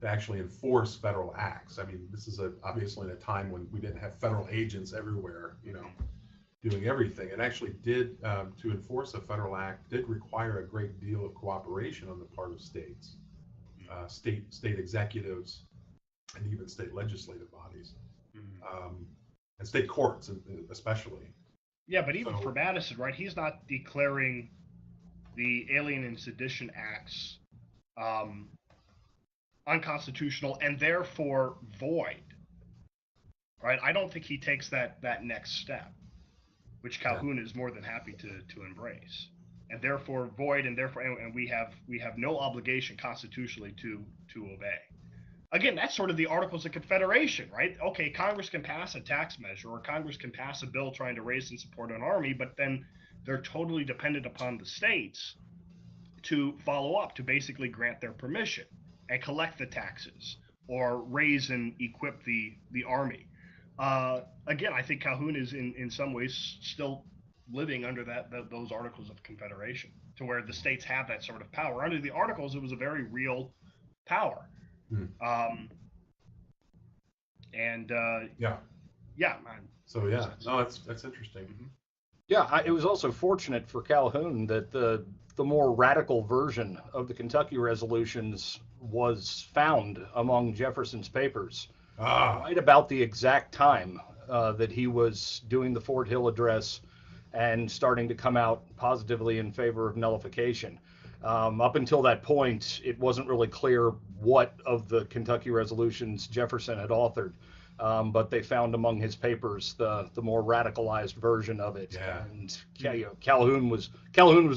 to actually enforce federal acts. I mean, this is obviously in a time when we didn't have federal agents everywhere, doing everything. It actually did, to enforce a federal act, did require a great deal of cooperation on the part of states, state executives, and even state legislative bodies, and state courts especially. Yeah, but even for Madison, right, he's not declaring the Alien and Sedition Acts unconstitutional and therefore void, right? I don't think he takes that next step, which Calhoun is more than happy to embrace, and therefore void, and we have no obligation constitutionally to obey. Again, that's sort of the Articles of Confederation, right? Okay, Congress can pass a tax measure, or Congress can pass a bill trying to raise and support an army, but then they're totally dependent upon the states to follow up, to basically grant their permission and collect the taxes or raise and equip the army. Again, I think Calhoun is in some ways still living under those Articles of Confederation, to where the states have that sort of power. Under the Articles, it was a very real power. That's interesting. Yeah, it was also fortunate for Calhoun that the more radical version of the Kentucky resolutions was found among Jefferson's papers right about the exact time that he was doing the Fort Hill address and starting to come out positively in favor of nullification. Up until that point, it wasn't really clear what of the Kentucky resolutions Jefferson had authored, but they found among his papers the more radicalized version of it. Yeah. And Calhoun was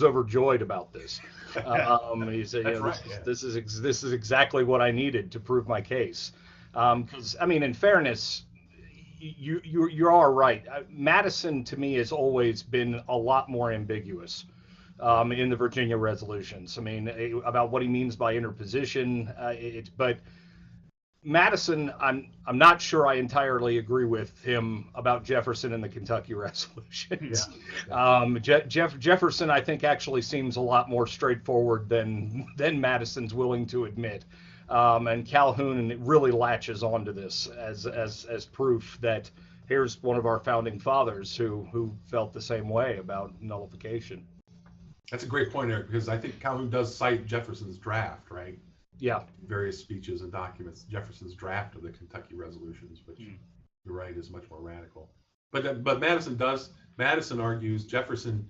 overjoyed about this. He said, this is exactly what I needed to prove my case. Because I mean, in fairness, you are right. Madison, to me, has always been a lot more ambiguous in the Virginia resolutions. I mean, about what he means by interposition. But Madison, I'm not sure I entirely agree with him about Jefferson and the Kentucky resolutions. Jefferson, I think, actually seems a lot more straightforward than Madison's willing to admit. And Calhoun really latches onto this as proof that here's one of our founding fathers who felt the same way about nullification. That's a great point, Eric, because I think Calhoun does cite Jefferson's draft, right? Yeah. Various speeches and documents. Jefferson's draft of the Kentucky resolutions, which you're right is much more radical. But Madison argues Jefferson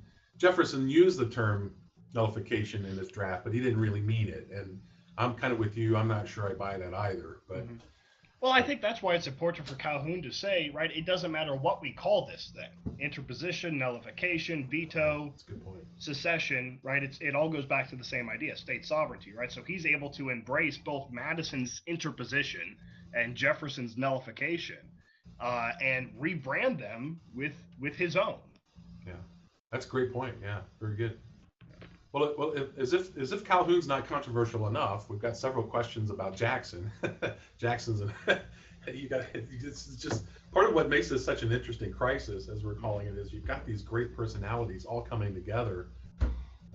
used the term nullification in his draft, but he didn't really mean it. And I'm kind of with you. I'm not sure I buy that either. But Well, I think that's why it's important for Calhoun to say, right, it doesn't matter what we call this thing, interposition, nullification, veto, That's a good point. secession, right? It all goes back to the same idea, state sovereignty, right? So he's able to embrace both Madison's interposition and Jefferson's nullification, and rebrand them with his own. Yeah, that's a great point. Yeah, very good. Well, as if Calhoun's not controversial enough, we've got several questions about Jackson. Jackson's, it's just part of what makes this such an interesting crisis, as we're calling it, is you've got these great personalities all coming together,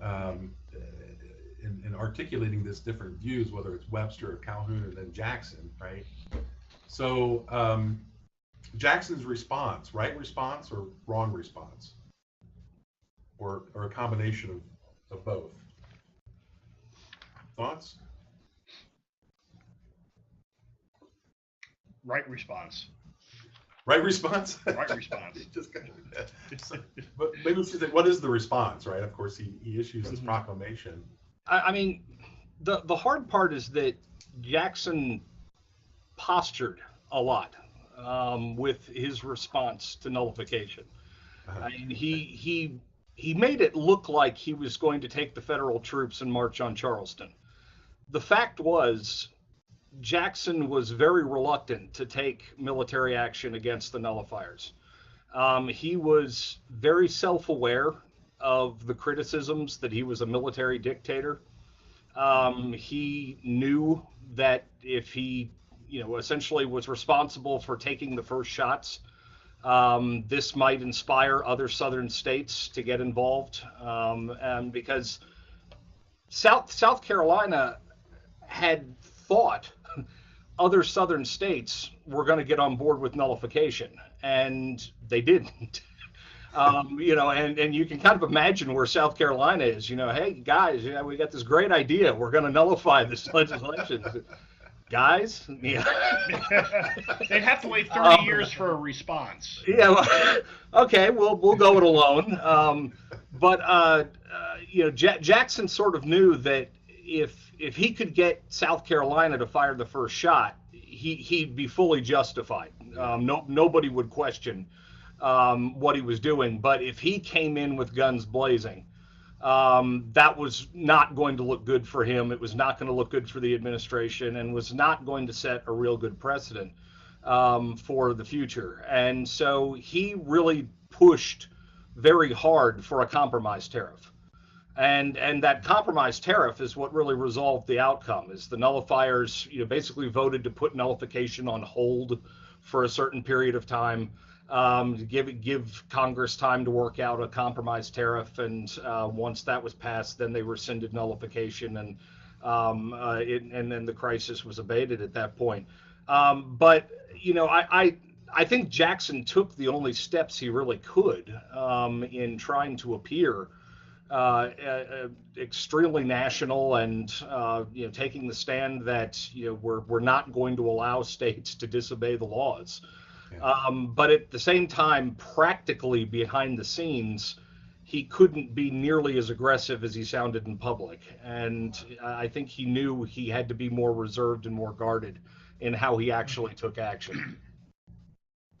in articulating this different views, whether it's Webster or Calhoun or then Jackson, right? So Jackson's response, right response or wrong response, or a combination of both. Thoughts? Right response. Right response? Right response. But maybe we should say, what is the response, right? Of course, he issues this proclamation. I mean, the hard part is that Jackson postured a lot with his response to nullification. I mean, he made it look like he was going to take the federal troops and march on Charleston. The fact was, Jackson was very reluctant to take military action against the nullifiers. He was very self-aware of the criticisms that he was a military dictator. He knew that if he, essentially was responsible for taking the first shots, this might inspire other southern states to get involved, and because South Carolina had thought other southern states were going to get on board with nullification, and they didn't. And you can kind of imagine where South Carolina is. Hey guys, we got this great idea. We're going to nullify this legislation. Guys, yeah. They'd have to wait 30 years for a response. Yeah, okay, we'll go it alone. Jackson sort of knew that if he could get South Carolina to fire the first shot, he'd be fully justified. Nobody would question what he was doing. But if he came in with guns blazing, that was not going to look good for him. It was not going to look good for the administration, and was not going to set a real good precedent for the future. And so he really pushed very hard for a compromise tariff. And that compromise tariff is what really resolved the outcome. Is the nullifiers, basically voted to put nullification on hold for a certain period of time. Give Congress time to work out a compromise tariff, and once that was passed, then they rescinded nullification, and then the crisis was abated at that point. I think Jackson took the only steps he really could in trying to appear extremely national, and taking the stand that we're not going to allow states to disobey the laws. But at the same time, practically behind the scenes, he couldn't be nearly as aggressive as he sounded in public. And I think he knew he had to be more reserved and more guarded in how he actually took action.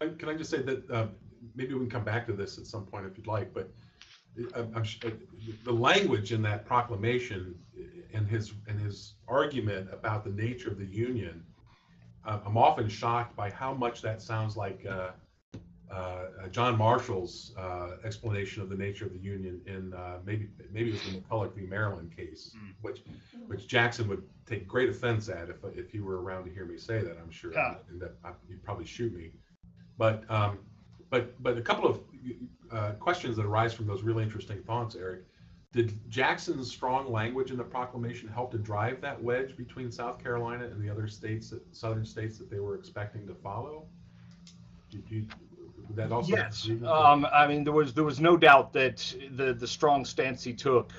Can I just say that maybe we can come back to this at some point if you'd like, but the language in that proclamation and his argument about the nature of the Union, I'm often shocked by how much that sounds like John Marshall's explanation of the nature of the Union in maybe it was the McCulloch v. Maryland case, which Jackson would take great offense at if you were around to hear me say that, I'm sure. Yeah. And that you'd probably shoot me. But a couple of questions that arise from those really interesting thoughts, Eric. Did Jackson's strong language in the proclamation help to drive that wedge between South Carolina and the other states, southern states that they were expecting to follow? Would that also? Yes. I mean, there was no doubt that the strong stance he took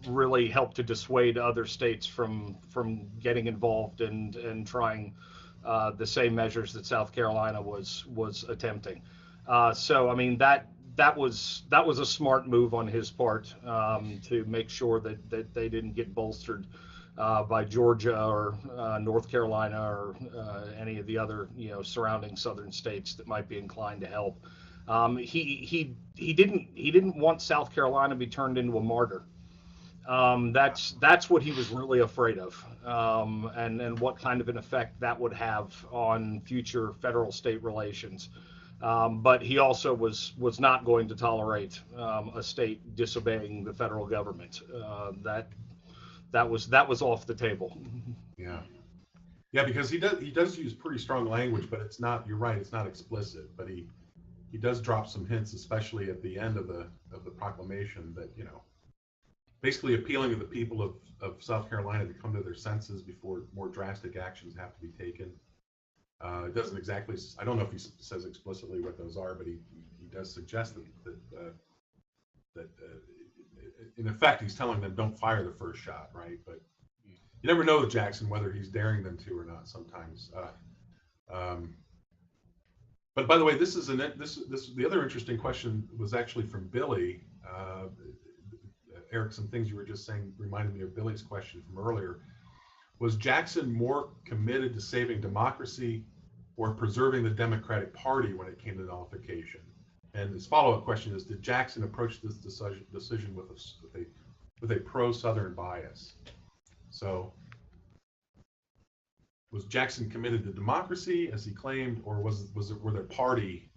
really helped to dissuade other states from getting involved and trying the same measures that South Carolina was attempting. So I mean that was a smart move on his part to make sure that they didn't get bolstered by Georgia or North Carolina or any of the other surrounding southern states that might be inclined to help. He didn't want South Carolina to be turned into a martyr. That's what he was really afraid of, and what kind of an effect that would have on future federal-state relations. But he also was not going to tolerate a state disobeying the federal government. That was off the table. Yeah, because he does use pretty strong language, but it's not. You're right, it's not explicit, but he does drop some hints, especially at the end of the proclamation, that basically appealing to the people of South Carolina to come to their senses before more drastic actions have to be taken. It doesn't exactly. I don't know if he says explicitly what those are, but he does suggest that in effect he's telling them don't fire the first shot, right? But you never know with Jackson whether he's daring them to or not. Sometimes. But by the way, the other interesting question was actually from Billy. Eric, some things you were just saying reminded me of Billy's question from earlier. Was Jackson more committed to saving democracy or preserving the Democratic Party when it came to nullification? And his follow-up question is, did Jackson approach this decision with a pro-Southern bias? So, was Jackson committed to democracy as he claimed, or were there party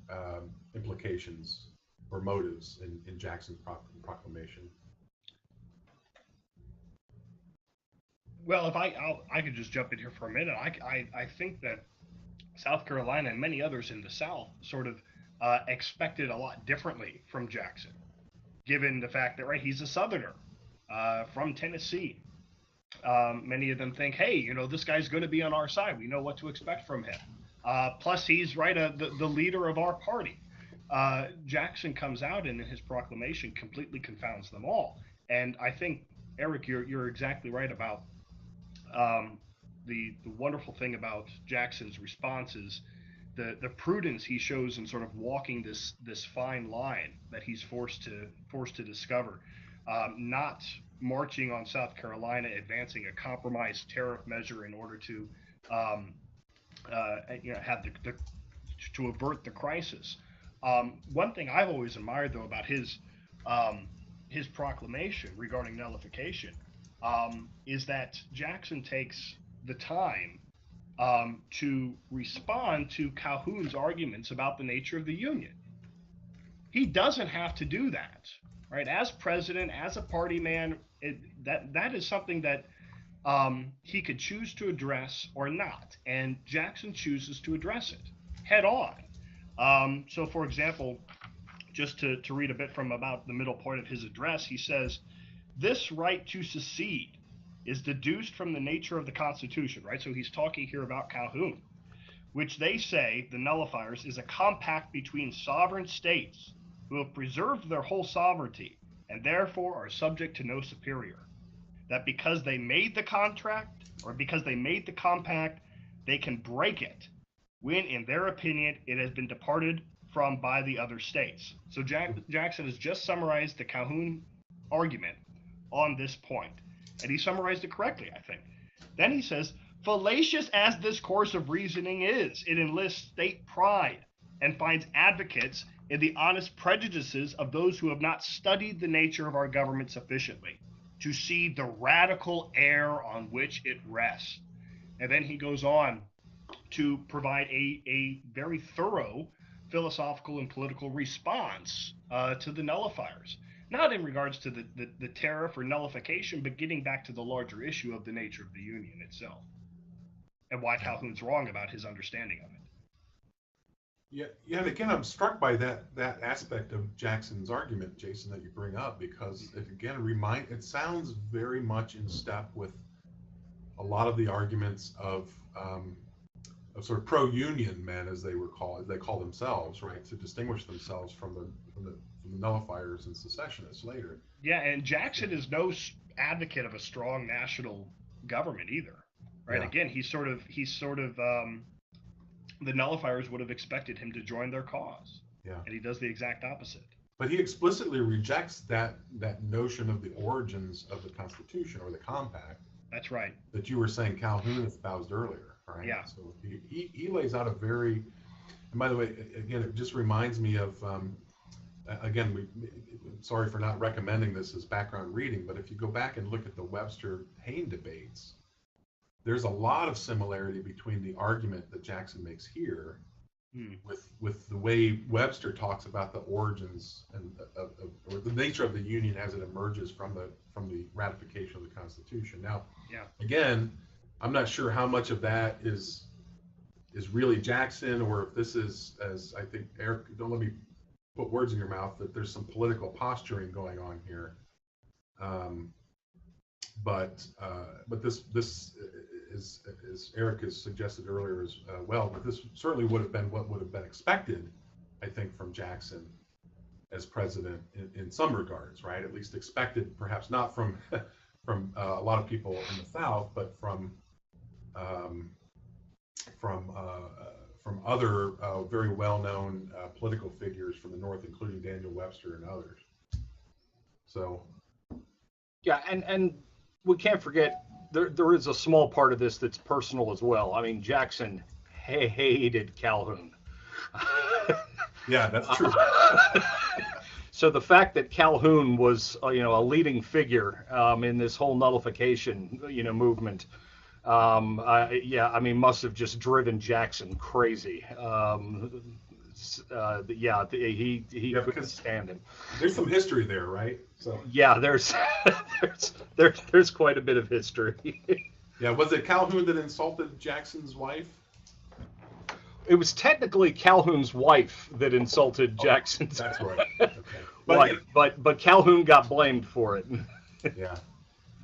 implications or motives in Jackson's proclamation? Well, if I could just jump in here for a minute, I think that South Carolina and many others in the South sort of expected a lot differently from Jackson, given the fact that he's a Southerner from Tennessee. Many of them think, hey, this guy's going to be on our side. We know what to expect from him. Plus, he's the leader of our party. Jackson comes out and in his proclamation completely confounds them all. And I think, Eric, you're exactly right about the wonderful thing about Jackson's response is the prudence he shows in sort of walking this fine line that he's forced to discover, not marching on South Carolina, advancing a compromise tariff measure in order to have to avert the crisis. One thing I've always admired though about his proclamation regarding nullification is that Jackson takes the time to respond to Calhoun's arguments about the nature of the Union. He doesn't have to do that, right? As president, as a party man, that is something that he could choose to address or not, and Jackson chooses to address it head on. So, for example, just to read a bit from about the middle point of his address, he says, "This right to secede is deduced from the nature of the Constitution," right? So he's talking here about Calhoun, which they say, the nullifiers, is a compact between sovereign states who have preserved their whole sovereignty and therefore are subject to no superior. That because they made the contract or because they made the compact, they can break it when, in their opinion, it has been departed from by the other states. So Jackson has just summarized the Calhoun argument on this point. And he summarized it correctly, I think. Then he says, fallacious as this course of reasoning is, it enlists state pride and finds advocates in the honest prejudices of those who have not studied the nature of our government sufficiently to see the radical error on which it rests. And then he goes on to provide a very thorough philosophical and political response to the nullifiers. Not in regards to the tariff or nullification, but getting back to the larger issue of the nature of the Union itself and why Calhoun's wrong about his understanding of it. Yeah, and again, I'm struck by that aspect of Jackson's argument, Jason, that you bring up, because it sounds very much in step with a lot of the arguments of sort of pro-union men, as they call themselves, right, to distinguish themselves from the nullifiers and secessionists later. Yeah, and Jackson is no advocate of a strong national government either, right? Yeah. Again, he's sort of the nullifiers would have expected him to join their cause. Yeah. And he does the exact opposite. But he explicitly rejects that notion of the origins of the Constitution or the compact, That's right. that you were saying Calhoun espoused earlier, right? Yeah. So he lays out a very, and by the way, again, it just reminds me of, again, sorry for not recommending this as background reading, but if you go back and look at the Webster-Hayne debates, there's a lot of similarity between the argument that Jackson makes here with the way Webster talks about the origins and or the nature of the Union as it emerges from the ratification of the Constitution. Now, again, I'm not sure how much of that is really Jackson, or if this is, as I think, Eric, don't let me put words in your mouth, that there's some political posturing going on here. But this is, as Eric has suggested earlier as well, but this certainly would have been what would have been expected, I think, from Jackson as president in some regards, right? At least expected, perhaps not from a lot of people in the South, but from other very well-known political figures from the North, including Daniel Webster and others. So, yeah, and we can't forget there is a small part of this that's personal as well. I mean, Jackson hated Calhoun. Yeah, that's true. So the fact that Calhoun was, a leading figure in this whole nullification, movement, must have just driven Jackson crazy. He couldn't stand him. There's some history there, right? So yeah, there's there's quite a bit of history. Yeah, was it Calhoun that insulted Jackson's wife? It was technically Calhoun's wife that insulted Jackson's. That's right. Okay. But Calhoun got blamed for it. Yeah.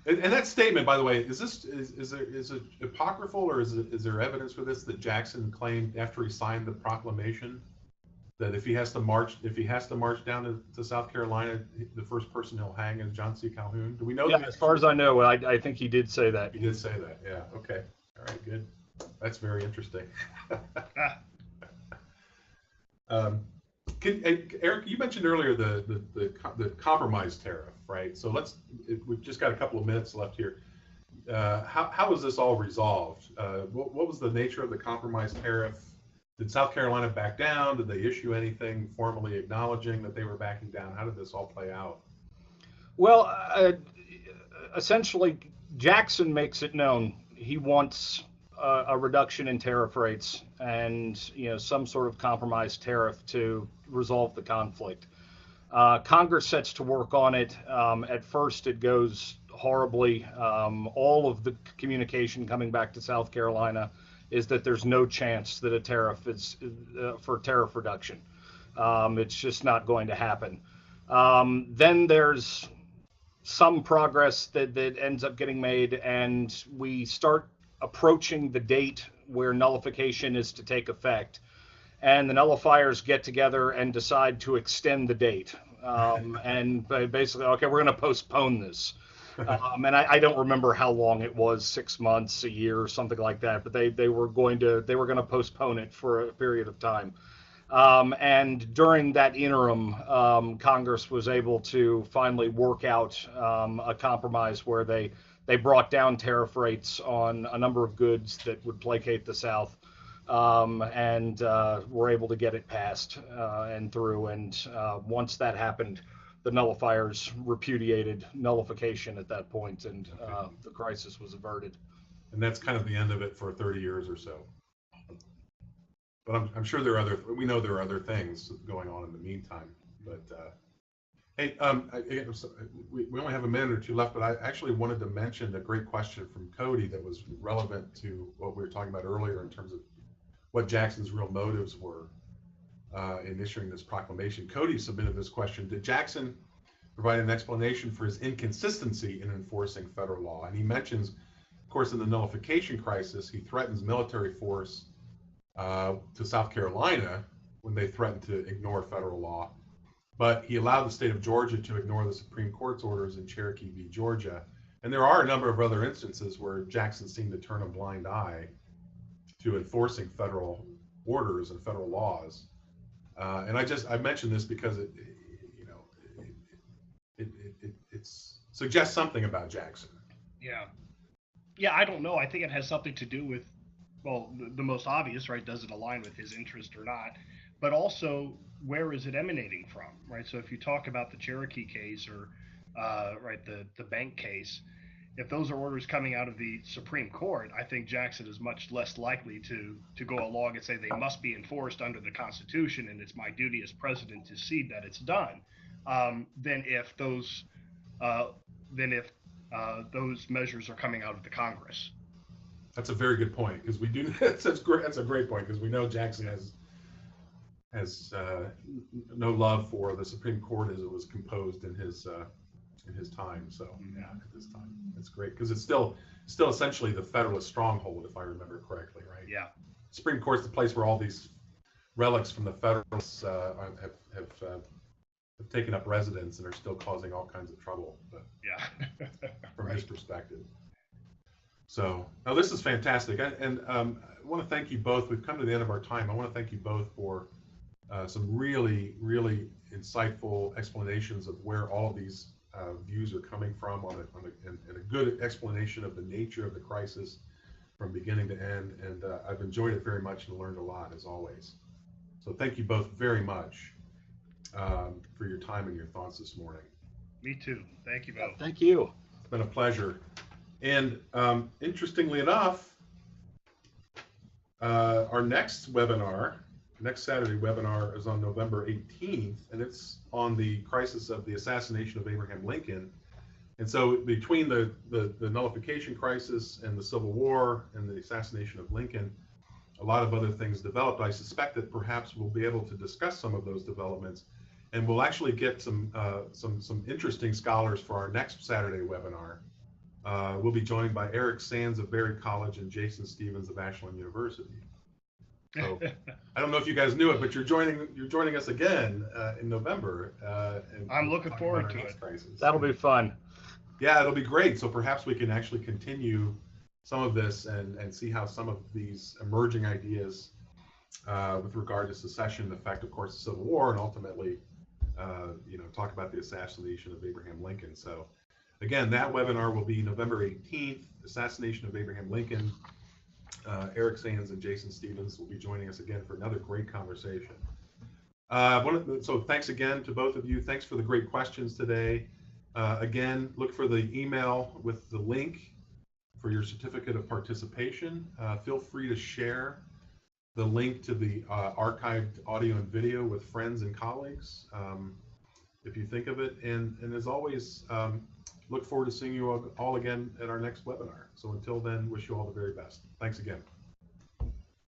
And that statement, by the way, is it apocryphal, or is there evidence for this, that Jackson claimed after he signed the proclamation that if he has to march down to South Carolina, the first person he'll hang is John C. Calhoun? Do we know that? As far as I know, I think he did say that. He did say that. Yeah. Okay. All right. Good. That's very interesting. Eric, you mentioned earlier the compromise tariff, right? So we've just got a couple of minutes left here. How was this all resolved? What was the nature of the compromise tariff? Did South Carolina back down? Did they issue anything formally acknowledging that they were backing down? How did this all play out? Well, essentially, Jackson makes it known he wants a reduction in tariff rates and some sort of compromise tariff to resolve the conflict. Congress sets to work on it. At first, it goes horribly. All of the communication coming back to South Carolina is that there's no chance that a tariff is for tariff reduction. It's just not going to happen. Then there's some progress that ends up getting made, and we start approaching the date where nullification is to take effect. And the nullifiers get together and decide to extend the date. And basically, okay, we're going to postpone this. And I don't remember how long it was, 6 months, a year, or something like that. But they were going to postpone it for a period of time. And during that interim, Congress was able to finally work out a compromise where they brought down tariff rates on a number of goods that would placate the South, and were able to get it passed and through. And once that happened, the nullifiers repudiated nullification at that point, and the crisis was averted. And that's kind of the end of it for 30 years or so. But I'm sure we know there are other things going on in the meantime. But hey, we only have a minute or two left, but I actually wanted to mention a great question from Cody that was relevant to what we were talking about earlier in terms of what Jackson's real motives were in issuing this proclamation. Cody submitted this question: did Jackson provide an explanation for his inconsistency in enforcing federal law? And he mentions, of course, in the Nullification Crisis, he threatens military force to South Carolina when they threatened to ignore federal law. But he allowed the state of Georgia to ignore the Supreme Court's orders in Cherokee v. Georgia. And there are a number of other instances where Jackson seemed to turn a blind eye to enforcing federal orders and federal laws. And I mentioned this because it suggests something about Jackson. Yeah. Yeah, I don't know. I think it has something to do with, well, the most obvious, right? Does it align with his interest or not? But also, where is it emanating from, right? So if you talk about the Cherokee case or, right, the bank case, if those are orders coming out of the Supreme Court, I think Jackson is much less likely to go along and say they must be enforced under the Constitution, and it's my duty as president to see that it's done, than if uh, those measures are coming out of the Congress. That's a very good point, because we do. That's a great point, because we know Jackson has no love for the Supreme Court as it was composed in his time. So yeah, at this time, it's great because it's still essentially the Federalist stronghold, if I remember correctly, right? Yeah. Supreme Court's the place where all these relics from the Federalists have taken up residence and are still causing all kinds of trouble. But Yeah. from his perspective. So now this is fantastic, and I want to thank you both. We've come to the end of our time. I want to thank you both for some really, really insightful explanations of where all of these views are coming from, and a good explanation of the nature of the crisis from beginning to end. And I've enjoyed it very much and learned a lot, as always. So thank you both very much for your time and your thoughts this morning. Me too. Thank you both. Thank you. It's been a pleasure. And interestingly enough, our next Saturday webinar is on November 18th, and it's on the crisis of the assassination of Abraham Lincoln. And so between the nullification crisis and the Civil War and the assassination of Lincoln, a lot of other things developed. I suspect that perhaps we'll be able to discuss some of those developments, and we'll actually get some interesting scholars for our next Saturday webinar. We'll be joined by Eric Sands of Berry College and Jason Stevens of Ashland University. So I don't know if you guys knew it, but you're joining us again in November. And I'm looking forward to it. Crisis. That'll be fun. Yeah, it'll be great. So perhaps we can actually continue some of this and see how some of these emerging ideas with regard to secession affect, of course, the Civil War, and ultimately, talk about the assassination of Abraham Lincoln. So again, that webinar will be November 18th, Assassination of Abraham Lincoln. Eric Sands and Jason Stevens will be joining us again for another great conversation. So thanks again to both of you. Thanks for the great questions today. Again, look for the email with the link for your certificate of participation. Feel free to share the link to the archived audio and video with friends and colleagues if you think of it. And as always, look forward to seeing you all again at our next webinar. So until then, wish you all the very best. Thanks again.